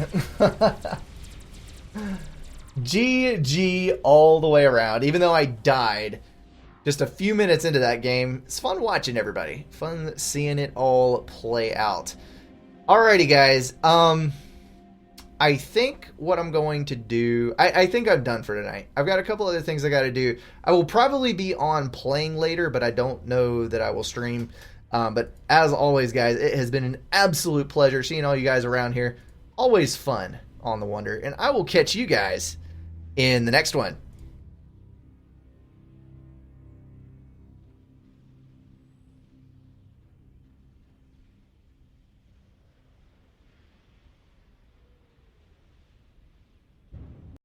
GG all the way around. Even though I died just a few minutes into that game, it's fun watching everybody. Fun seeing it all play out. Alrighty, guys. I think what I'm going to do... I think I'm done for tonight. I've got a couple other things I got to do. I will probably be on playing later, but I don't know that I will stream. But as always, guys, it has been an absolute pleasure seeing all you guys around here. Always fun on The Wonder. And I will catch you guys in the next one.